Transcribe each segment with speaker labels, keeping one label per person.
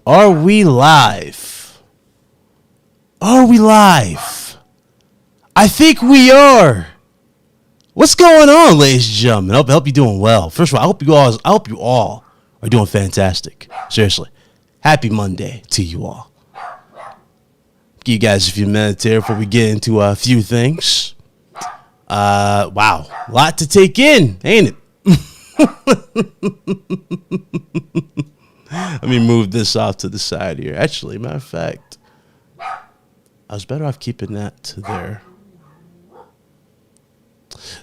Speaker 1: Are we live? Are we live? I think we are. What's going on, ladies and gentlemen? I hope you're doing well. First of all, I hope you all are doing fantastic. Seriously. Happy Monday to you all. Give you guys a few minutes here before we get into a few things. Wow. A lot to take in, ain't it? Let me move this off to the side here. Actually, matter of fact, I was better off keeping that there.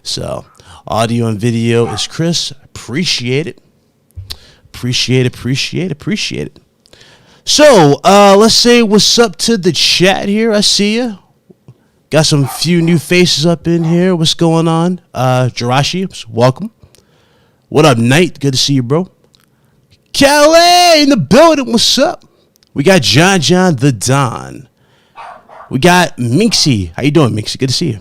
Speaker 1: So, audio and video is Chris. Appreciate it. Appreciate it. So, let's say what's up to the chat here. I see you. Got some few new faces up in here. What's going on? Jirashi, welcome. What up, Knight? Good to see you, bro. Calais in the building. What's up? We got John the Don. We got Minxie. How you doing, Minxie? Good to see you.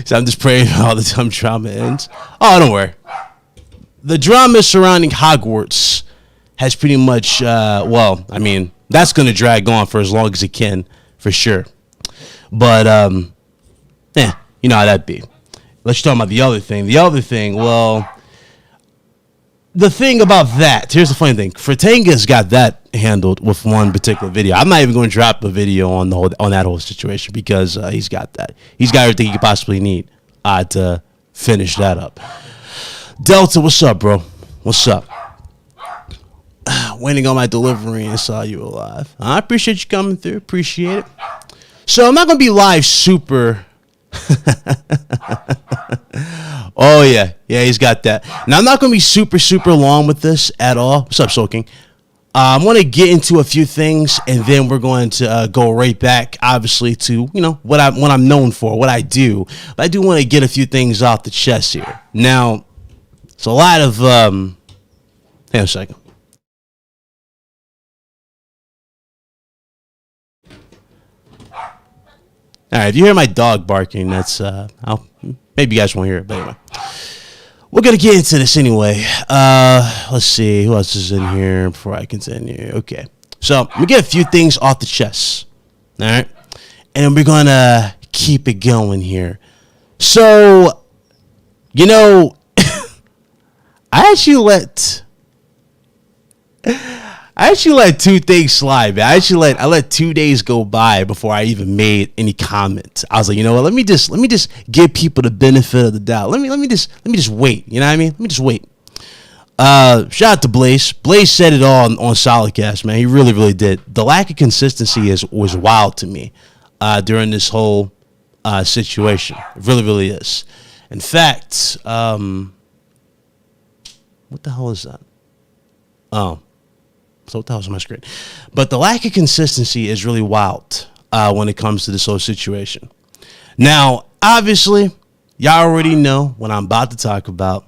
Speaker 1: So I'm just praying all the time drama ends. Oh, don't worry. The drama surrounding Hogwarts has pretty much, well, I mean, that's going to drag on for as long as it can, for sure. But, you know how that be. Let's talk about the other thing. The other thing, well, the thing about that, here's the funny thing. Fratanga's got that handled with one particular video. I'm not even going to drop a video on that whole situation because he's got that. He's got everything he could possibly need to finish that up. Delta, what's up, bro? What's up? Waiting on my delivery and saw you alive. I appreciate you coming through. Appreciate it. So I'm not going to be live super... Oh yeah, he's got that. Now I'm not going to be super long with this at all. What's up, Soaking? I'm going to get into a few things, and then we're going to go right back, obviously, to what I'm known for, what I do. But I do want to get a few things off the chest here. Now, it's a lot of. Hang on a second. All right, if you hear my dog barking, that's maybe you guys won't hear it, but anyway. We're going to get into this anyway. Let's see. Who else is in here before I continue? Okay. So, we get a few things off the chest. All right? And we're going to keep it going here. So, I actually let two things slide, man. I let 2 days go by before I even made any comment. I was like, you know what? Let me just give people the benefit of the doubt. Let me just wait. You know what I mean? Let me just wait. Shout out to Blaze. Blaze said it all on Solidcast, man. He really did. The lack of consistency was wild to me during this whole situation. It really is. In fact, what the hell is that? Oh. So what the hell's on my screen? But the lack of consistency is really wild when it comes to this whole situation. Now, obviously, y'all already know what I'm about to talk about.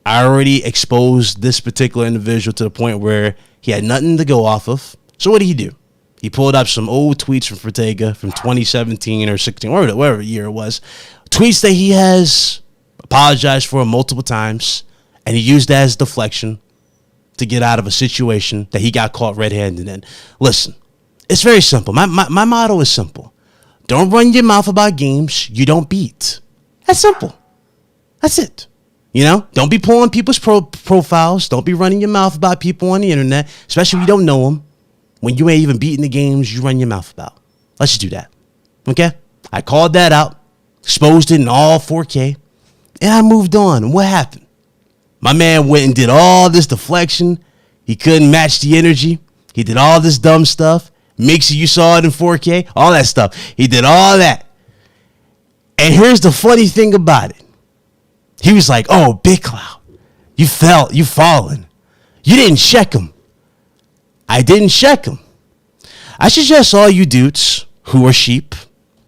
Speaker 1: I already exposed this particular individual to the point where he had nothing to go off of. So what did he do? He pulled up some old tweets from Frataga from 2017 or 16, or whatever year it was. Tweets that he has apologized for multiple times, and he used that as deflection to get out of a situation that he got caught red-handed in. Listen, it's very simple. My motto is simple. Don't run your mouth about games you don't beat. That's simple. That's it. Don't be pulling people's profiles. Don't be running your mouth about people on the internet, especially if you don't know them, when you ain't even beating the games you run your mouth about. Let's just do that. Okay? I called that out, exposed it in all 4K, and I moved on. And what happened? My man went and did all this deflection. He couldn't match the energy. He did all this dumb stuff. Mixie, you saw it in 4K. All that stuff. He did all that. And here's the funny thing about it. He was like, oh, Big Cloud, you fallen. You didn't check him. I didn't check him. I suggest all you dudes who are sheep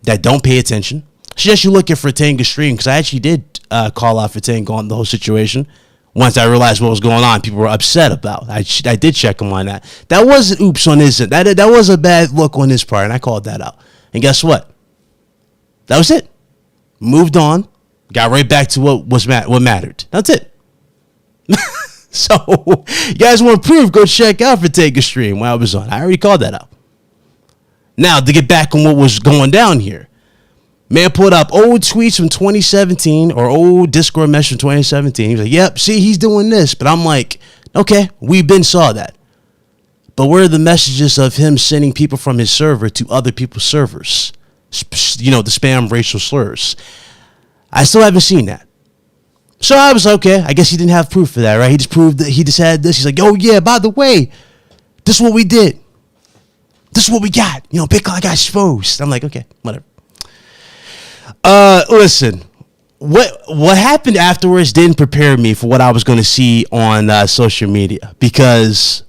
Speaker 1: that don't pay attention, I suggest you look at Fratanga's stream, because I actually did call out Fratanga on the whole situation. Once I realized what was going on, people were upset about. I did check him on that. That was an oops on his end. That was a bad look on his part, and I called that out. And guess what? That was it. Moved on. Got right back to what mattered. That's it. So, you guys want proof? Go check out Fernandez stream while I was on. I already called that out. Now, to get back on what was going down here. Man pulled up old tweets from 2017 or old Discord message from 2017. He was like, yep, see, he's doing this. But I'm like, okay, we've been saw that. But where are the messages of him sending people from his server to other people's servers? You know, the spam racial slurs. I still haven't seen that. So I was like, okay, I guess he didn't have proof for that, right? He just proved that he just had this. He's like, oh, yeah, by the way, this is what we did. This is what we got. You know, Bitcoin got exposed. I'm like, okay, whatever. Listen, what happened afterwards didn't prepare me for what I was going to see on social media, because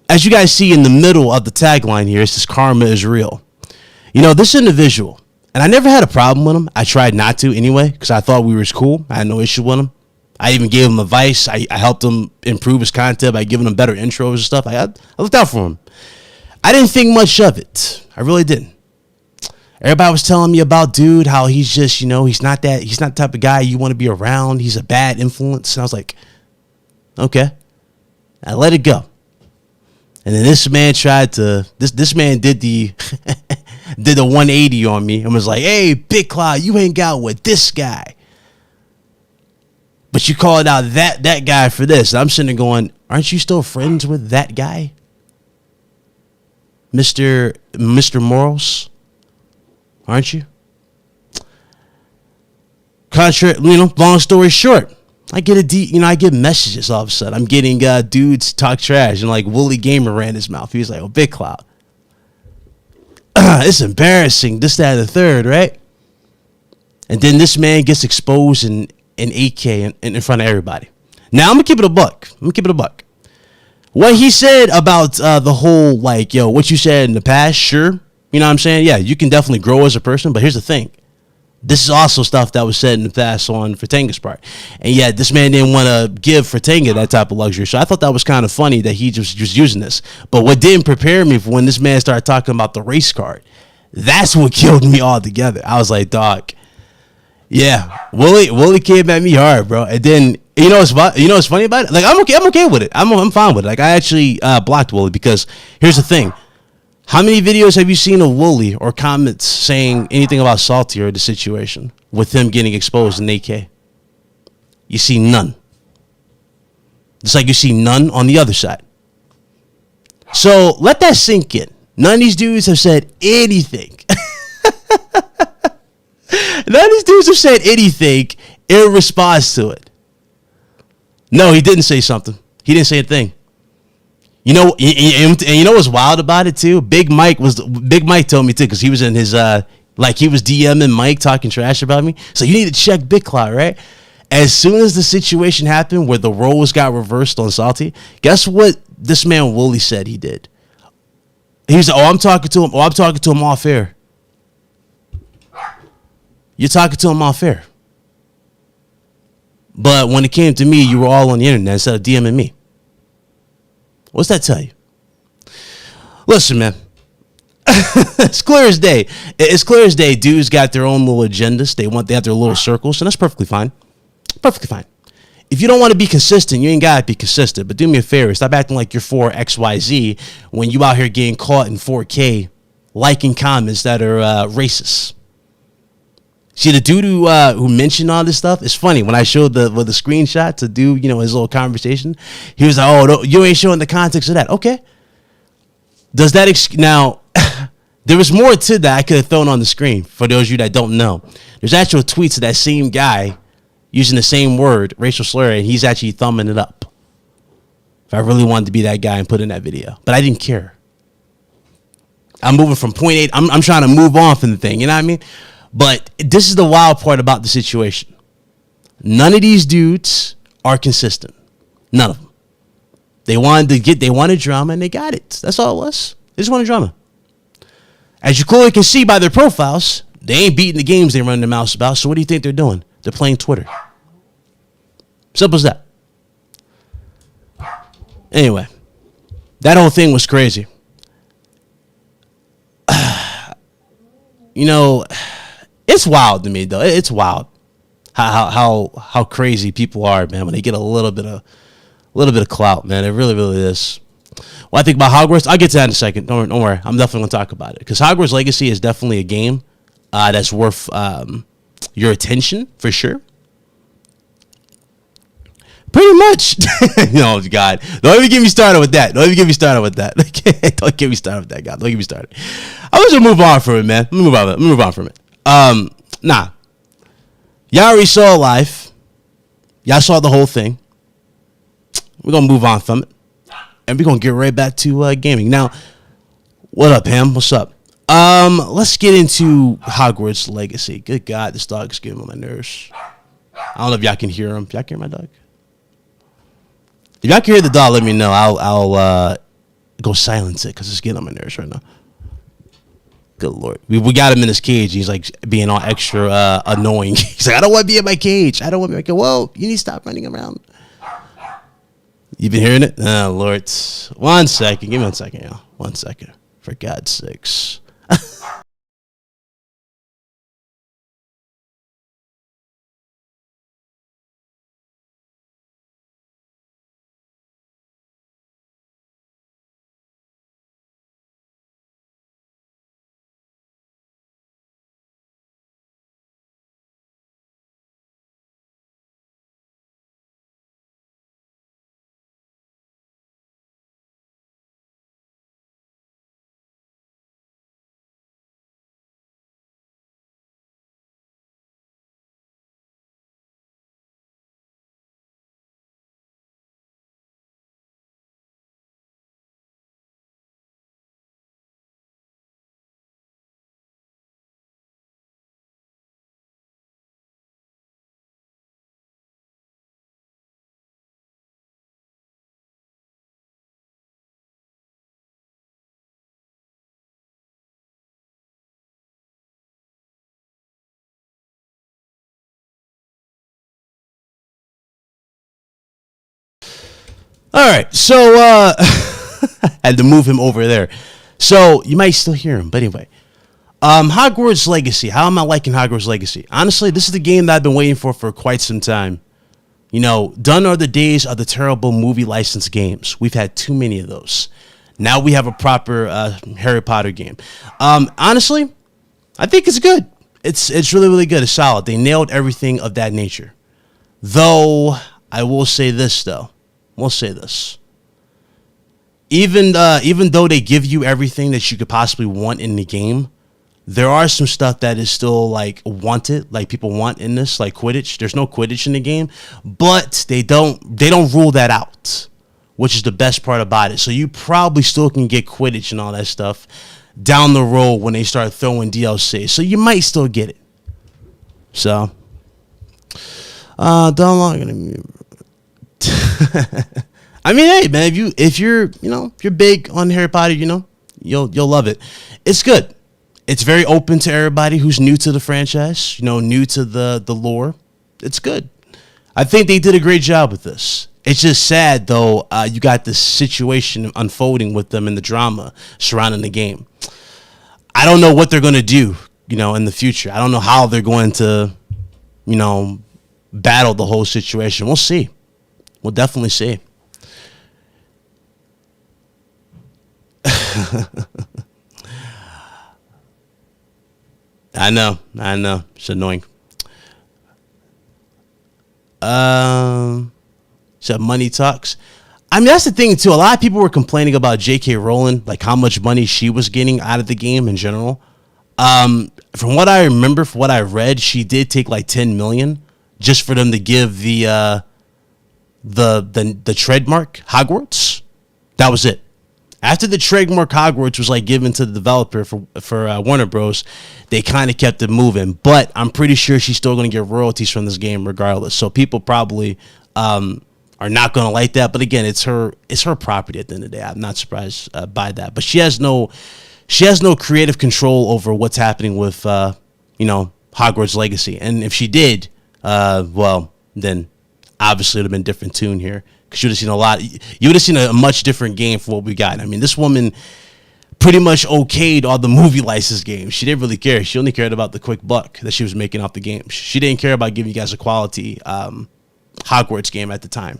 Speaker 1: as you guys see in the middle of the tagline here, it says karma is real. You know, this individual, and I never had a problem with him. I tried not to anyway, because I thought we were cool. I had no issue with him. I even gave him advice. I helped him improve his content by giving him better intros and stuff. I looked out for him. I didn't think much of it. I really didn't. Everybody was telling me about dude, how he's just, you know, he's not the type of guy you want to be around. He's a bad influence. And I was like, okay. I let it go. And then this man this man did the did the 180 on me and was like, hey, Big Cloud, you ain't got with this guy. But you called out that guy for this. And I'm sitting there going, aren't you still friends with that guy? Mr. Morals? Aren't you? Long story short, I get messages all of a sudden. I'm getting dudes talk trash, and like Wooly Gamer ran his mouth. He was like, oh, Big Cloud. It's embarrassing, this, that, and the third, right? And then this man gets exposed in 8K in front of everybody. Now, I'm going to keep it a buck. What he said about the whole, like, yo, what you said in the past, sure. You know what I'm saying? Yeah, you can definitely grow as a person, but here's the thing. This is also stuff that was said in the past on Fertanga's part. And yet, this man didn't want to give Fertanga that type of luxury. So I thought that was kind of funny that he just was using this. But what didn't prepare me for when this man started talking about the race card, that's what killed me altogether. I was like, dog, yeah, Wooly came at me hard, bro. And then, you know what's funny about it? Like, I'm okay with it. I'm fine with it. Like, I actually blocked Wooly because here's the thing. How many videos have you seen of Wooly or comments saying anything about Salty or the situation with him getting exposed in AK? You see none. Just like you see none on the other side. So let that sink in. None of these dudes have said anything. None of these dudes have said anything in response to it. No, he didn't say something. He didn't say a thing. You know, and you know what's wild about it too? Big Mike told me too, because he was in his he was DMing Mike talking trash about me. So you need to check Big Cloud, right? As soon as the situation happened where the roles got reversed on Salty, guess what this man Wooly said he did? He was like, I'm talking to him off air. You're talking to him off air. But when it came to me, you were all on the internet instead of DMing me. What's that tell you? Listen, man. It's clear as day. It's clear as day. Dudes got their own little agendas. They have their little circles, and that's perfectly fine. Perfectly fine. If you don't want to be consistent, you ain't got to be consistent. But do me a favor. Stop acting like you're for XYZ when you out here getting caught in 4K liking comments that are racist. See, the dude who mentioned all this stuff, it's funny. When I showed the screenshot to do, his little conversation, he was like, oh, you ain't showing the context of that. Okay. Does that, now, there was more to that I could have thrown on the screen for those of you that don't know. There's actual tweets of that same guy using the same word, racial slur, and he's actually thumbing it up. If I really wanted to be that guy and put in that video. But I didn't care. I'm moving from point 8. I'm trying to move on from the thing, you know what I mean? But this is the wild part about the situation. None of these dudes are consistent. None of them. They wanted drama and they got it. That's all it was. They just wanted drama. As you clearly can see by their profiles, they ain't beating the games they run their mouths about. So what do you think they're doing? They're playing Twitter. Simple as that. Anyway, that whole thing was crazy. It's wild to me though. It's wild how crazy people are, man, when they get a little bit of A little bit of clout, man. It really, really is. What I think about Hogwarts, I'll get to that in a second. Don't worry. I'm definitely going to talk about it. Because Hogwarts Legacy is definitely a game that's worth your attention, for sure. Pretty much. No, God. Don't even get me started with that. Don't get me started with that, God. Don't get me started. I'm just going to move on from it, man. Let me move on from it. Nah. Y'all already saw live. Y'all saw the whole thing. We're going to move on from it. And we're going to get right back to gaming. Now, what up, Ham? What's up? Let's get into Hogwarts Legacy. Good God, this dog is getting on my nerves. I don't know if y'all can hear him. Y'all can hear my dog? If y'all can hear the dog, let me know. I'll go silence it because it's getting on my nerves right now. Good Lord. We got him in his cage. He's like being all extra annoying. He's like, I don't want to be in my cage. I don't want to be in my cage. Whoa, you need to stop running around. You been hearing it? Oh, Lord. 1 second. Give me 1 second, y'all. 1 second. For God's sakes. All right, so I had to move him over there. So you might still hear him, but anyway. Hogwarts Legacy. How am I liking Hogwarts Legacy? Honestly, this is the game that I've been waiting for quite some time. You know, done are the days of the terrible movie licensed games. We've had too many of those. Now we have a proper Harry Potter game. Honestly, I think it's good. It's really, really good. It's solid. They nailed everything of that nature. Though, I will say this, though. We'll say this. Even though they give you everything that you could possibly want in the game, there are some stuff that is still like wanted, like people want in this, like Quidditch. There's no Quidditch in the game, but they don't rule that out, which is the best part about it. So you probably still can get Quidditch and all that stuff down the road when they start throwing DLC. So you might still get it. So, don't log in. I mean, hey man, if you're big on Harry Potter, you'll love it. It's good. It's very open to everybody who's new to the franchise, new to the lore. It's good. I think they did a great job with this. It's just sad though. You got this situation unfolding with them and the drama surrounding the game. I don't know what they're going to do, in the future. I don't know how they're going to, battle the whole situation. We'll see. We'll definitely see. I know. It's annoying. So money talks. I mean, that's the thing too. A lot of people were complaining about J.K. Rowling, like how much money she was getting out of the game in general. From what I remember, from what I read, she did take like 10 million just for them to give the trademark Hogwarts. That was it. After the trademark Hogwarts was like given to the developer for Warner Bros, they kind of kept it moving. But I'm pretty sure she's still going to get royalties from this game regardless. So people probably are not going to like that. But again, it's her property at the end of the day. I'm not surprised by that. But she has no creative control over what's happening with Hogwarts Legacy. And if she did, well, then obviously it would have been a different tune here. Because you would have seen you would have seen a much different game for what we got. I mean, this woman pretty much okayed all the movie license games. She didn't really care. She only cared about the quick buck that she was making off the game. She didn't care about giving you guys a quality Hogwarts game at the time.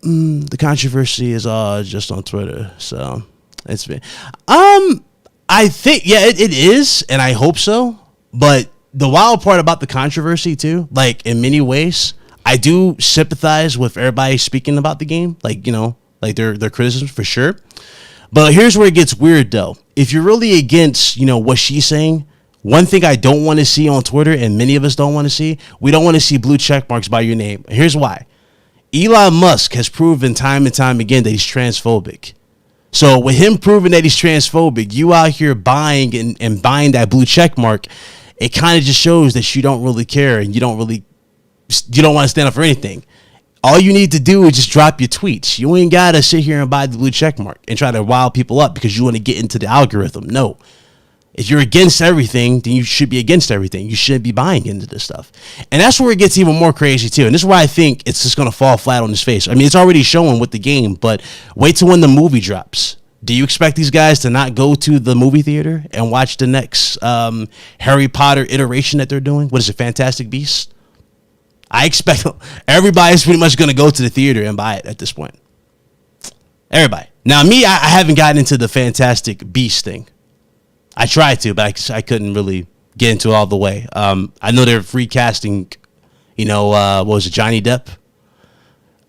Speaker 1: The controversy is just on Twitter, so it's been. I think it is, and I hope so. But the wild part about the controversy too, like in many ways, I do sympathize with everybody speaking about the game, like like their criticisms for sure. But here's where it gets weird though. If you're really against what she's saying, one thing I don't want to see on Twitter, and many of us don't want to see, we don't want to see blue check marks by your name. Here's why. Elon Musk has proven time and time again that he's transphobic. So with him proving that he's transphobic, you out here buying and buying that blue check mark, it kind of just shows that you don't really care and you don't want to stand up for anything. All you need to do is just drop your tweets. You ain't got to sit here and buy the blue check mark and try to rile people up because you want to get into the algorithm. No. If you're against everything, then you should be against everything. You shouldn't be buying into this stuff. And that's where it gets even more crazy, too. And this is why I think it's just going to fall flat on his face. I mean, it's already showing with the game, but wait till when the movie drops. Do you expect these guys to not go to the movie theater and watch the next Harry Potter iteration that they're doing? What is it, Fantastic Beasts? I expect everybody's pretty much going to go to the theater and buy it at this point. Everybody. Now, me, I haven't gotten into the Fantastic Beasts thing. I tried to, but I couldn't really get into it all the way. I know they're recasting, what was it, Johnny Depp?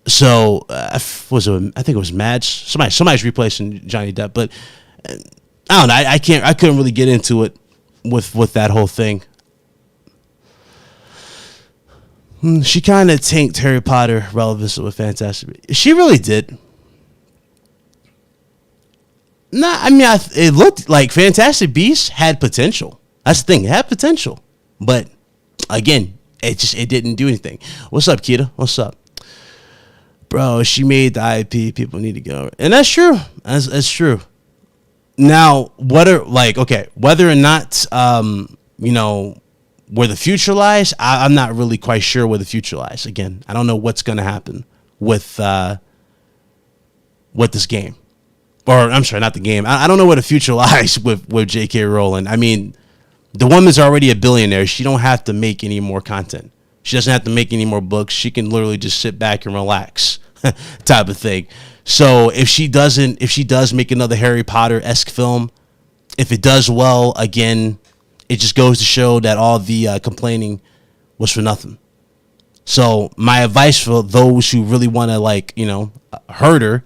Speaker 1: So, I think it was Madge. Somebody's replacing Johnny Depp, but I don't know. I couldn't really get into it with that whole thing. She kind of tanked Harry Potter relevance with Fantastic. She really did. Nah, I mean, it looked like Fantastic Beasts had potential. That's the thing. It had potential. But, again, it didn't do anything. What's up, Kita? What's up? Bro, she made the IP. People need to get over it. And that's true. That's true. Now, whether or not, where the future lies, I'm not really quite sure where the future lies. Again, I don't know what's going to happen with this game. Or, I'm sorry, not the game. I don't know where the future lies with J.K. Rowling. I mean, the woman's already a billionaire. She don't have to make any more content. She doesn't have to make any more books. She can literally just sit back and relax type of thing. So if she does make another Harry Potter-esque film, if it does well, again, it just goes to show that all the complaining was for nothing. So my advice for those who really want to hurt her,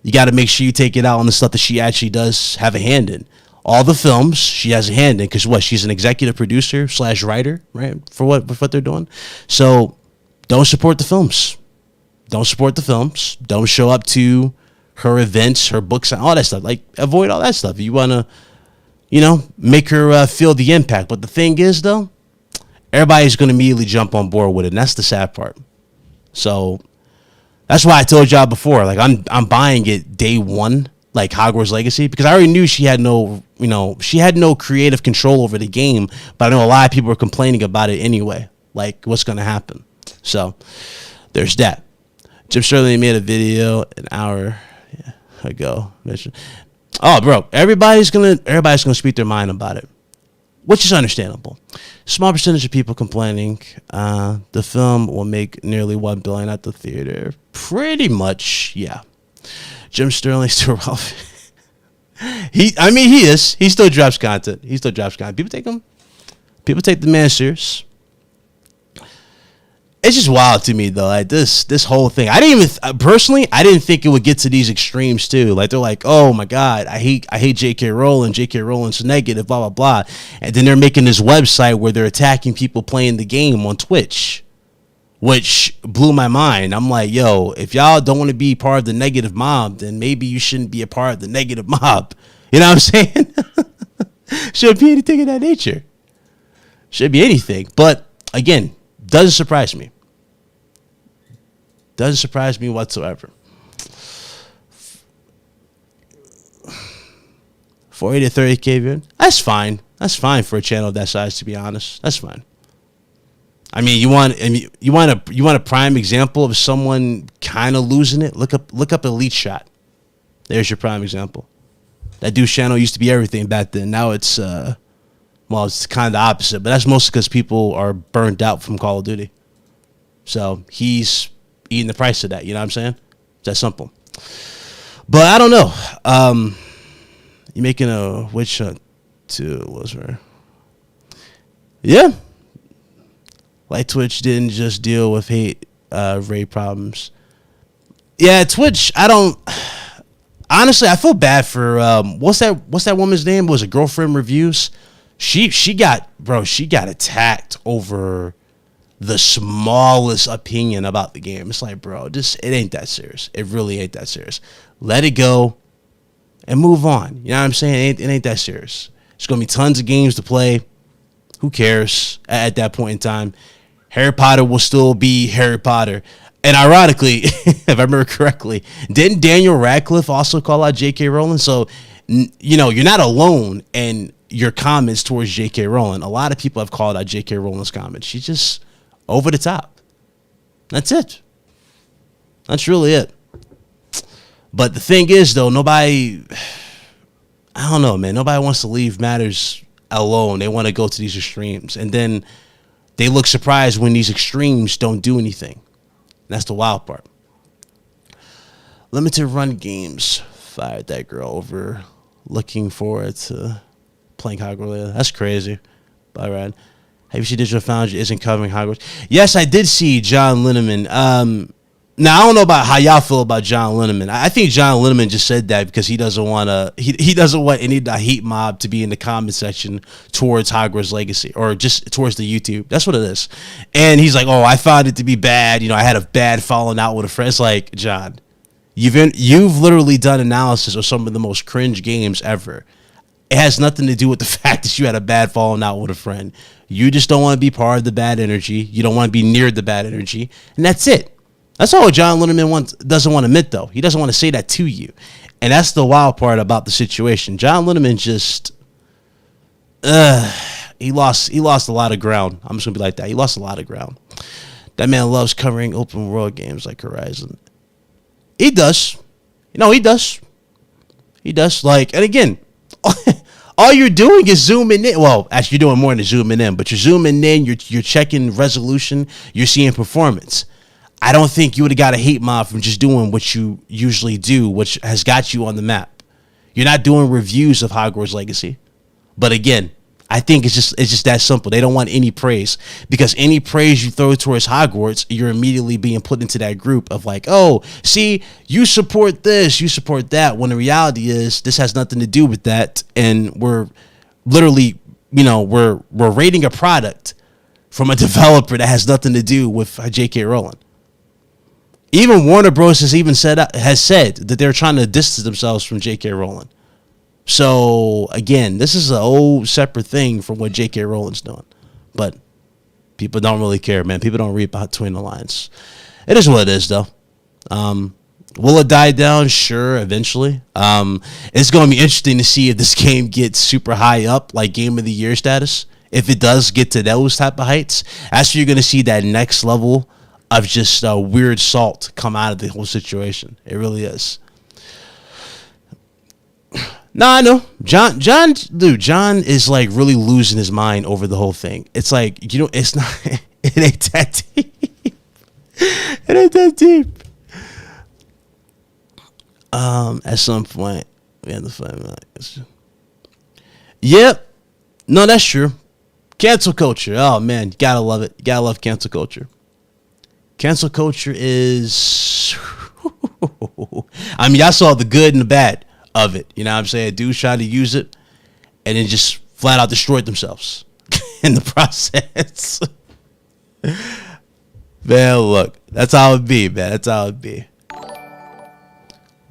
Speaker 1: you got to make sure you take it out on the stuff that she actually does have a hand in. All the films she has a hand in, because she's an executive producer / writer, right? For what they're doing. So don't support the films. Don't support the films. Don't show up to her events, her books, and all that stuff. Avoid all that stuff. You want to, make her feel the impact. But the thing is, though, everybody's going to immediately jump on board with it, and that's the sad part. So that's why I told y'all before, I'm buying it day one, like Hogwarts Legacy, because I already knew she had no creative control over the game, but I know a lot of people are complaining about it anyway, what's going to happen. So there's that. Jim Sterling made a video an hour ago. Oh, bro, everybody's gonna speak their mind about it, which is understandable. Small percentage of people complaining. The film will make nearly $1 billion at the theater. Pretty much, yeah. Jim Sterling's still relevant. He is. He still drops content. People take the man serious. It's just wild to me, though. This whole thing. I didn't think it would get to these extremes too. They're like, oh my God, I hate J.K. Rowling. J.K. Rowling's negative, blah blah blah. And then they're making this website where they're attacking people playing the game on Twitch, which blew my mind. I'm like, yo, if y'all don't want to be part of the negative mob, then maybe you shouldn't be a part of the negative mob. You know what I'm saying? Shouldn't be anything of that nature. Should be anything. But again, doesn't surprise me. Doesn't surprise me whatsoever. 40 to 30K view. That's fine. That's fine for a channel of that size, to be honest. That's fine. I mean, you want a prime example of someone kind of losing it? Look up Elite Shot. There's your prime example. That dude's channel used to be everything back then. Now it's it's kind of the opposite, but that's mostly because people are burned out from Call of Duty. So he's eating the price of that. You know what I'm saying? It's that simple. But I don't know. You making a witch hunt too, was her? Yeah. Like Twitch didn't just deal with hate raid problems. Yeah, Twitch. Honestly, I feel bad for what's that woman's name? Was it Girlfriend Reviews? She got attacked over the smallest opinion about the game. It's like, bro, it ain't that serious. It really ain't that serious. Let it go and move on. You know what I'm saying? It ain't that serious. There's going to be tons of games to play. Who cares at that point in time? Harry Potter will still be Harry Potter. And ironically, if I remember correctly, didn't Daniel Radcliffe also call out J.K. Rowling? So, you're not alone in your comments towards J.K. Rowling. A lot of people have called out J.K. Rowling's comments. She's just over the top. That's it. That's really it. But the thing is, though, I don't know, man. Nobody wants to leave matters alone. They want to go to these extremes. And then they look surprised when these extremes don't do anything. That's the wild part. Limited run games fired that girl over looking forward to playing Hogwarts Legacy. That's crazy. All right. Have you seen Digital Foundry isn't covering Hogwarts? Yes, I did see John Linneman. Now I don't know about how y'all feel about John Linneman. I think John Linneman just said that because he doesn't want he doesn't want any hate mob to be in the comment section towards Hogwarts Legacy or just towards the YouTube. That's what it is. And he's like, "Oh, I found it to be bad. I had a bad falling out with a friend." It's like, John, you've literally done analysis of some of the most cringe games ever. It has nothing to do with the fact that you had a bad falling out with a friend. You just don't want to be part of the bad energy. You don't want to be near the bad energy. And that's it. That's all John Linneman doesn't want to admit, though. He doesn't want to say that to you. And that's the wild part about the situation. John Linneman just, he lost a lot of ground. I'm just going to be like that. He lost a lot of ground. That man loves covering open world games like Horizon. He does. He does. He does. Like, and again, all you're doing is zooming in. Well, actually, you're doing more than zooming in, but you're zooming in. You're checking resolution. You're seeing performance. I don't think you would have got a hate mob from just doing what you usually do, which has got you on the map. You're not doing reviews of Hogwarts Legacy. But again, I think it's just that simple. They don't want any praise, because any praise you throw towards Hogwarts, you're immediately being put into that group of like, oh, see, you support this, you support that. When the reality is this has nothing to do with that. And we're literally, we're rating a product from a developer that has nothing to do with J.K. Rowling. Even Warner Bros. has said that they're trying to distance themselves from J.K. Rowling. So, again, this is a whole separate thing from what J.K. Rowling's doing. But people don't really care, man. People don't read between the lines. It is what it is, though. Will it die down? Sure, eventually. It's going to be interesting to see if this game gets super high up, like Game of the Year status. If it does get to those type of heights, that's where you're going to see that next level of just weird salt come out of the whole situation. It really is. No, I know. John is like really losing his mind over the whole thing. It's like, it's not, it ain't that deep. It ain't that deep. At some point, we had to find. Yep. No, that's true. Cancel culture. Oh man, you gotta love it. You gotta love cancel culture. Cancel culture is, I mean, I saw the good and the bad of it. You know what I'm saying? Dudes tried to use it and then just flat out destroyed themselves in the process. Man, look, that's how it be, man. That's how it be.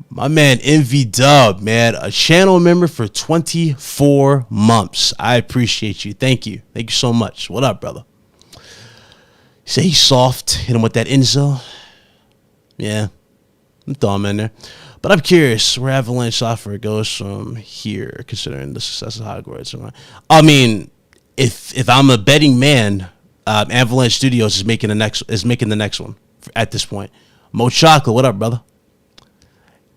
Speaker 1: My man, MV Dub, man, a channel member for 24 months. I appreciate you. Thank you. Thank you so much. What up, brother? Say he's soft, hit him with that Enzo. Yeah, I'm throwing him in there. But I'm curious where Avalanche Software goes from here, considering the success of Hogwarts. I mean, if I'm a betting man, Avalanche Studios is making the next one at this point. Mo Chocolate, what up, brother?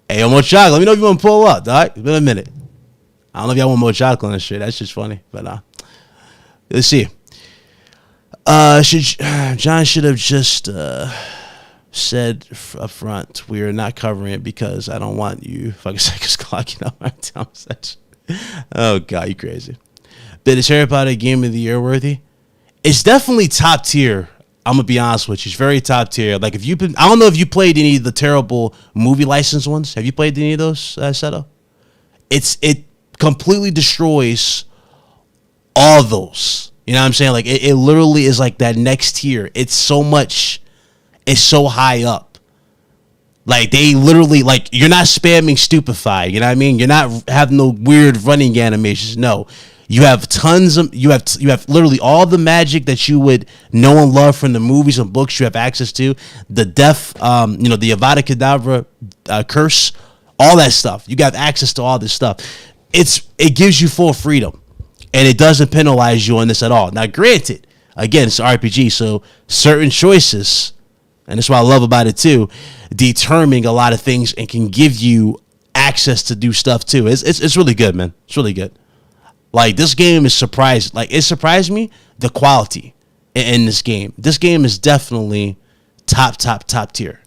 Speaker 1: Hey, Mo Chocolate, let me know if you want to pull up, dog. It's been a minute. I don't know if y'all want Mo Chocolate on this shit. That's just funny, but let's see. John should have just said up front, we are not covering it because I don't want you fucking seconds clocking up my time session. Oh God, you crazy. But is Harry Potter Game of the Year worthy? It's definitely top tier. I'm gonna be honest with you. It's very top tier. Like if you've been, I don't know if you played any of the terrible movie license ones. Have you played any of those, Seto? It completely destroys all those. You know what I'm saying? Like it literally is like that next tier. It's so much. It's so high up. Like they literally, like, you're not spamming stupefy. You know what I mean? You're not having no weird running animations. No. You have tons of, you have literally all the magic that you would know and love from the movies and books you have access to. The death, the Avada Kedavra curse, all that stuff. You got access to all this stuff. It gives you full freedom, and it doesn't penalize you on this at all. Now, granted, again, it's an RPG, so certain choices, and that's what I love about it too, determining a lot of things and can give you access to do stuff too. It's really good, man. It's really good. Like, this game is surprised. Like, it surprised me, the quality in this game. This game is definitely top tier.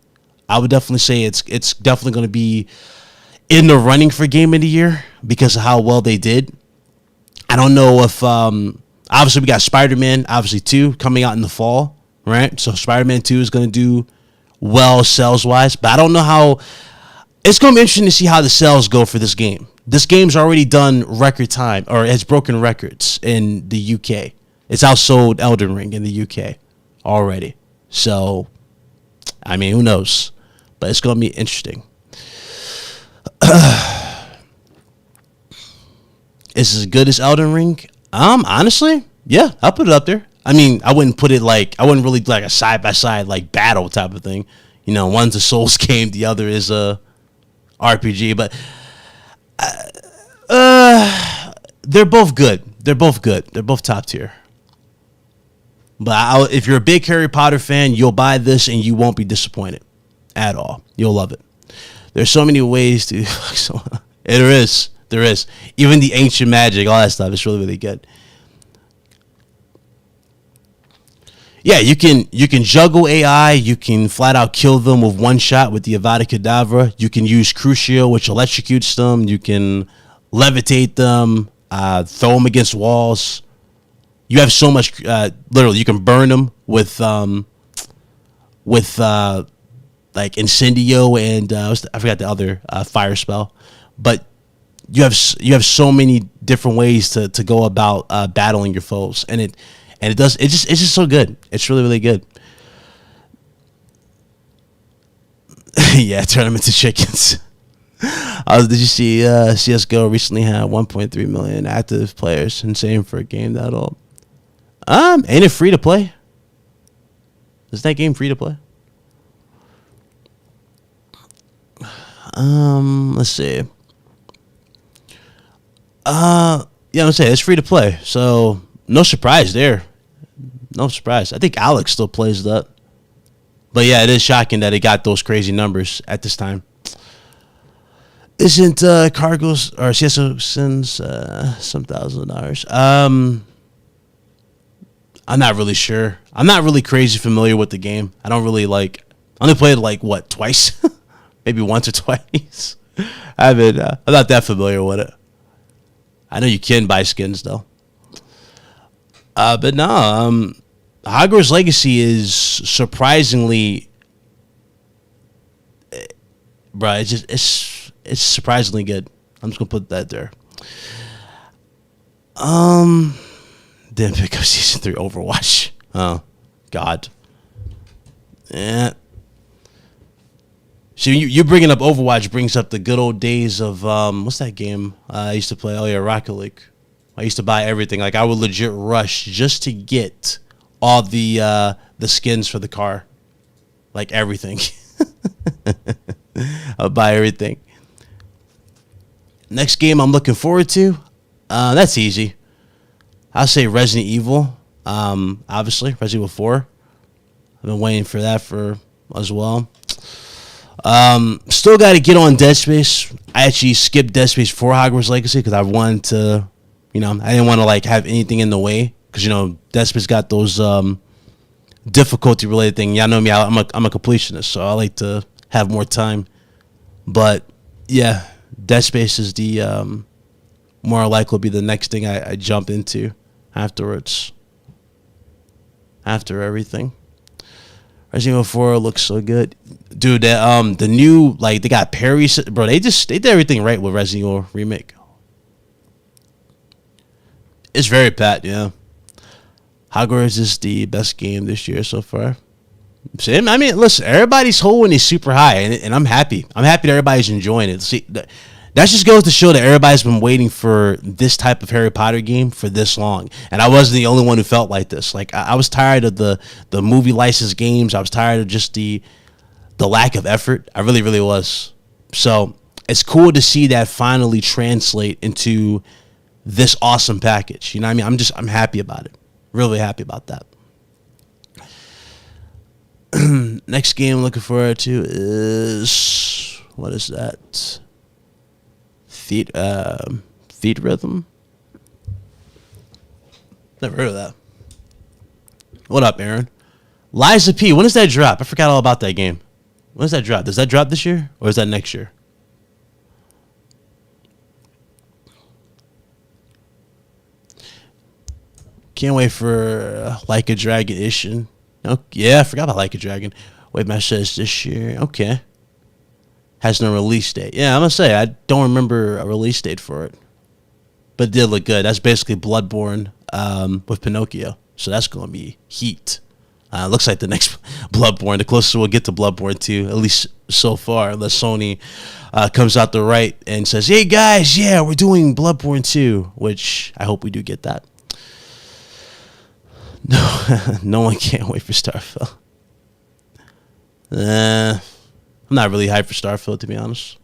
Speaker 1: I would definitely say it's definitely going to be in the running for Game of the Year because of how well they did. I don't know if, obviously we got Spider-Man, obviously 2 coming out in the fall, right? So Spider-Man 2 is going to do well sales-wise, but I don't know how. It's going to be interesting to see how the sales go for this game. This game's already done record time, or has broken records in the UK. It's outsold Elden Ring in the UK already. So, I mean, who knows? But it's going to be interesting. Is it as good as Elden Ring? Honestly, yeah, I'll put it up there. I mean, I wouldn't really like a side-by-side like battle type of thing. You know, one's a Souls game, the other is a RPG, but they're both good. They're both top tier. But if you're a big Harry Potter fan, you'll buy this and you won't be disappointed at all. You'll love it. There's so many ways to. There is. Even the ancient magic, all that stuff. It's really, really good. Yeah, you can juggle AI. You can flat out kill them with one shot with the Avada Kedavra. You can use Crucio, which electrocutes them. You can levitate them, throw them against walls. You have so much. Literally, you can burn them with like Incendio and I forgot the other fire spell, but you have so many different ways to go about battling your foes, and it's just so good. It's really, really good. Yeah, turn them into chickens. Did you see CSGO recently had 1.3 million active players? Insane for a game that old. Ain't it free to play? Is that game free to play? Let's see. Yeah, I'm saying it's free to play, so no surprise there. No surprise. I think Alex still plays that. But yeah, it is shocking that it got those crazy numbers at this time. Isn't Cargos or CSO sends some $1,000? I'm not really sure. I'm not really crazy familiar with the game. I don't really I only played it twice? Maybe once or twice. I'm not that familiar with it. I know you can buy skins though. But no, Hogwarts Legacy is surprisingly, bro. It's surprisingly good. I'm just gonna put that there. Didn't pick up season 3 Overwatch. Oh, God. Yeah. See, you bringing up Overwatch brings up the good old days of what's that game I used to play? Oh yeah, Rocket League. I used to buy everything. Like, I would legit rush just to get all the skins for the car. Like, everything. I'll buy everything. Next game I'm looking forward to, that's easy. I'll say Resident Evil. Obviously, Resident Evil 4. I've been waiting for that as well. Still got to get on Dead Space. I actually skipped Dead Space for Hogwarts Legacy because I wanted to, I didn't want to have anything in the way because Dead Space got those difficulty related thing. Y'all know me, I'm a completionist, so I like to have more time. But yeah, Dead Space is the more likely will be the next thing I jump into afterwards. After everything. Resident Evil 4 looks so good. Dude, that the new, like, they got parry, bro, they did everything right with Resident Evil Remake. It's very pat, yeah. Hogwarts is the best game this year so far. I mean, listen, everybody's holding is super high, and I'm happy. I'm happy that everybody's enjoying it. See, that just goes to show that everybody's been waiting for this type of Harry Potter game for this long, and I wasn't the only one who felt like this. Like, I was tired of the movie license games. I was tired of just the lack of effort. I really, really was. So it's cool to see that finally translate into this awesome package. You know what I mean? I'm happy about it. Really happy about that. Next game I'm looking forward to is, what is that? Feet Rhythm? Never heard of that. What up, Aaron? Liza P, when does that drop? I forgot all about that game. When does that drop? Does that drop this year or is that next year? Can't wait for Like a Dragon Edition. Oh, yeah, I forgot about Like a Dragon. Wait, my says this year. Okay. Has no release date. Yeah, I'm going to say, I don't remember a release date for it. But it did look good. That's basically Bloodborne with Pinocchio. So that's going to be heat. Looks like the next Bloodborne. The closest we'll get to Bloodborne 2, at least so far, unless Sony comes out the right and says, hey, guys, yeah, we're doing Bloodborne 2, which I hope we do get that. No one can't wait for Starfield. I'm not really hyped for Starfield, to be honest.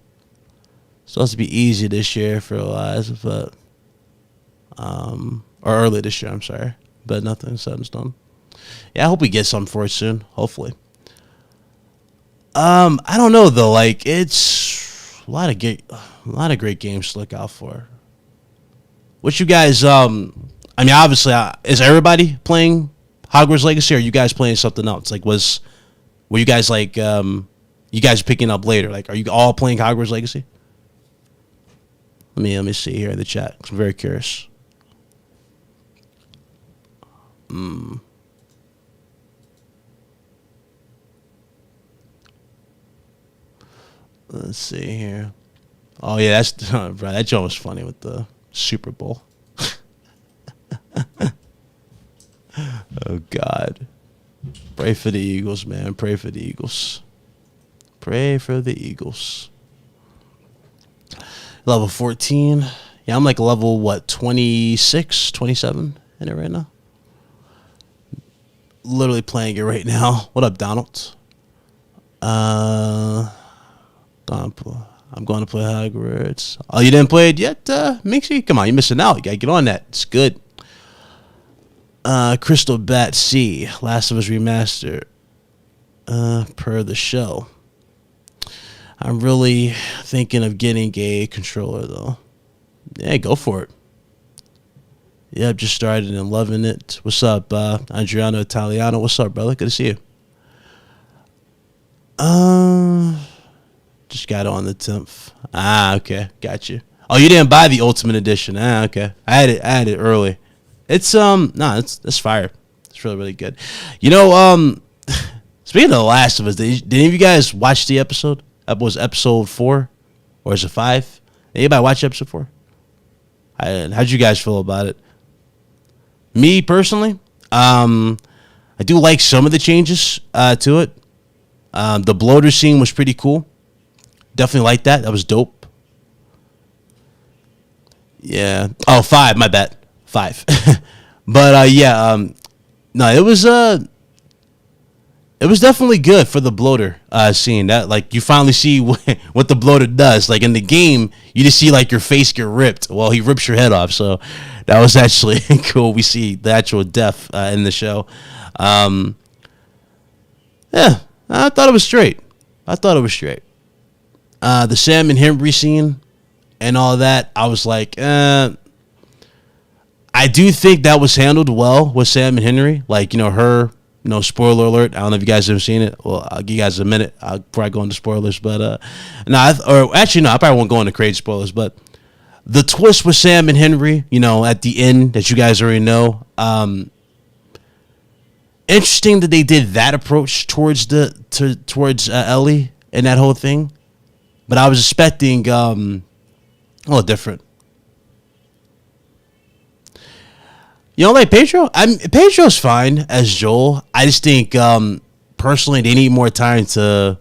Speaker 1: It's supposed to be easy this year for Elias, but or early this year, I'm sorry, but nothing set in stone. Yeah, I hope we get something for it soon. Hopefully. I don't know though. Like, it's a lot of great games to look out for. What you guys? I mean, obviously, is everybody playing Hogwarts Legacy, or are you guys playing something else? Like, were you guys like, you guys picking up later? Like, are you all playing Hogwarts Legacy? Let me see here in the chat. I'm very curious. Let's see here. Oh yeah, that's bro. That joke was funny with the Super Bowl. Oh God. Pray for the Eagles, man. Pray for the Eagles. Pray for the Eagles. Level 14. Yeah, I'm like level, what, 26, 27 in it right now. Literally playing it right now. What up, Donald? I'm going to play Hogwarts. Oh, you didn't play it yet, Mixie? Come on, you're missing out. You got to get on that. It's good. Crystal Bat C, Last of Us Remastered, per the show. I'm really thinking of getting a controller, though. Yeah, go for it. Yep, just started and loving it. What's up, Adriano Italiano? What's up, brother? Good to see you. Just got it on the 10th. Ah, okay. Got you. Oh, you didn't buy the Ultimate Edition. Ah, okay. I had it early. It's it's fire. It's really, really good. You know, speaking of The Last of Us, did any of you guys watch the episode? Was episode 4 or is it 5? Anybody watch episode 4? How'd you guys feel about it? Me personally, I do like some of the changes to it. The bloater scene was pretty cool. Definitely like that. That was dope. Yeah. Oh, 5. My bad. 5. But yeah. No, it was definitely good for the bloater scene. That, like, you finally see what the bloater does. Like in the game, you just see like your face get ripped. Well, he rips your head off. So that was actually cool. We see the actual death in the show. Yeah, I thought it was straight. The Sam and Henry scene and all that, I was like, I do think that was handled well with Sam and Henry. Like, you know, her No spoiler alert. I don't know if you guys have seen it. Well, I'll give you guys a minute before I go into spoilers. But no, actually no, I probably won't go into crazy spoilers. But the twist with Sam and Henry, you know, at the end that you guys already know. Interesting that they did that approach towards Ellie and that whole thing. But I was expecting a little different. You know, like Pedro? Pedro's fine as Joel. I just think, personally, they need more time to,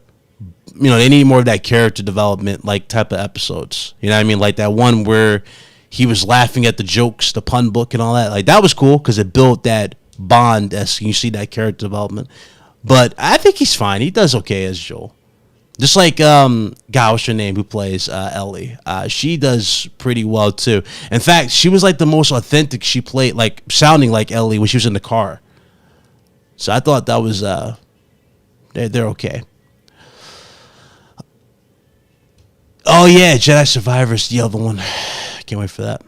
Speaker 1: you know, they need more of that character development, like, type of episodes. You know what I mean? Like that one where he was laughing at the jokes, the pun book and all that. Like, that was cool because it built that bond as you see that character development. But I think he's fine. He does okay as Joel. Just like, God, what's her name, who plays Ellie? She does pretty well, too. In fact, she was, like, the most authentic she played, like, sounding like Ellie when she was in the car. So I thought that was, they're okay. Oh, yeah, Jedi Survivor's the other one. Can't wait for that.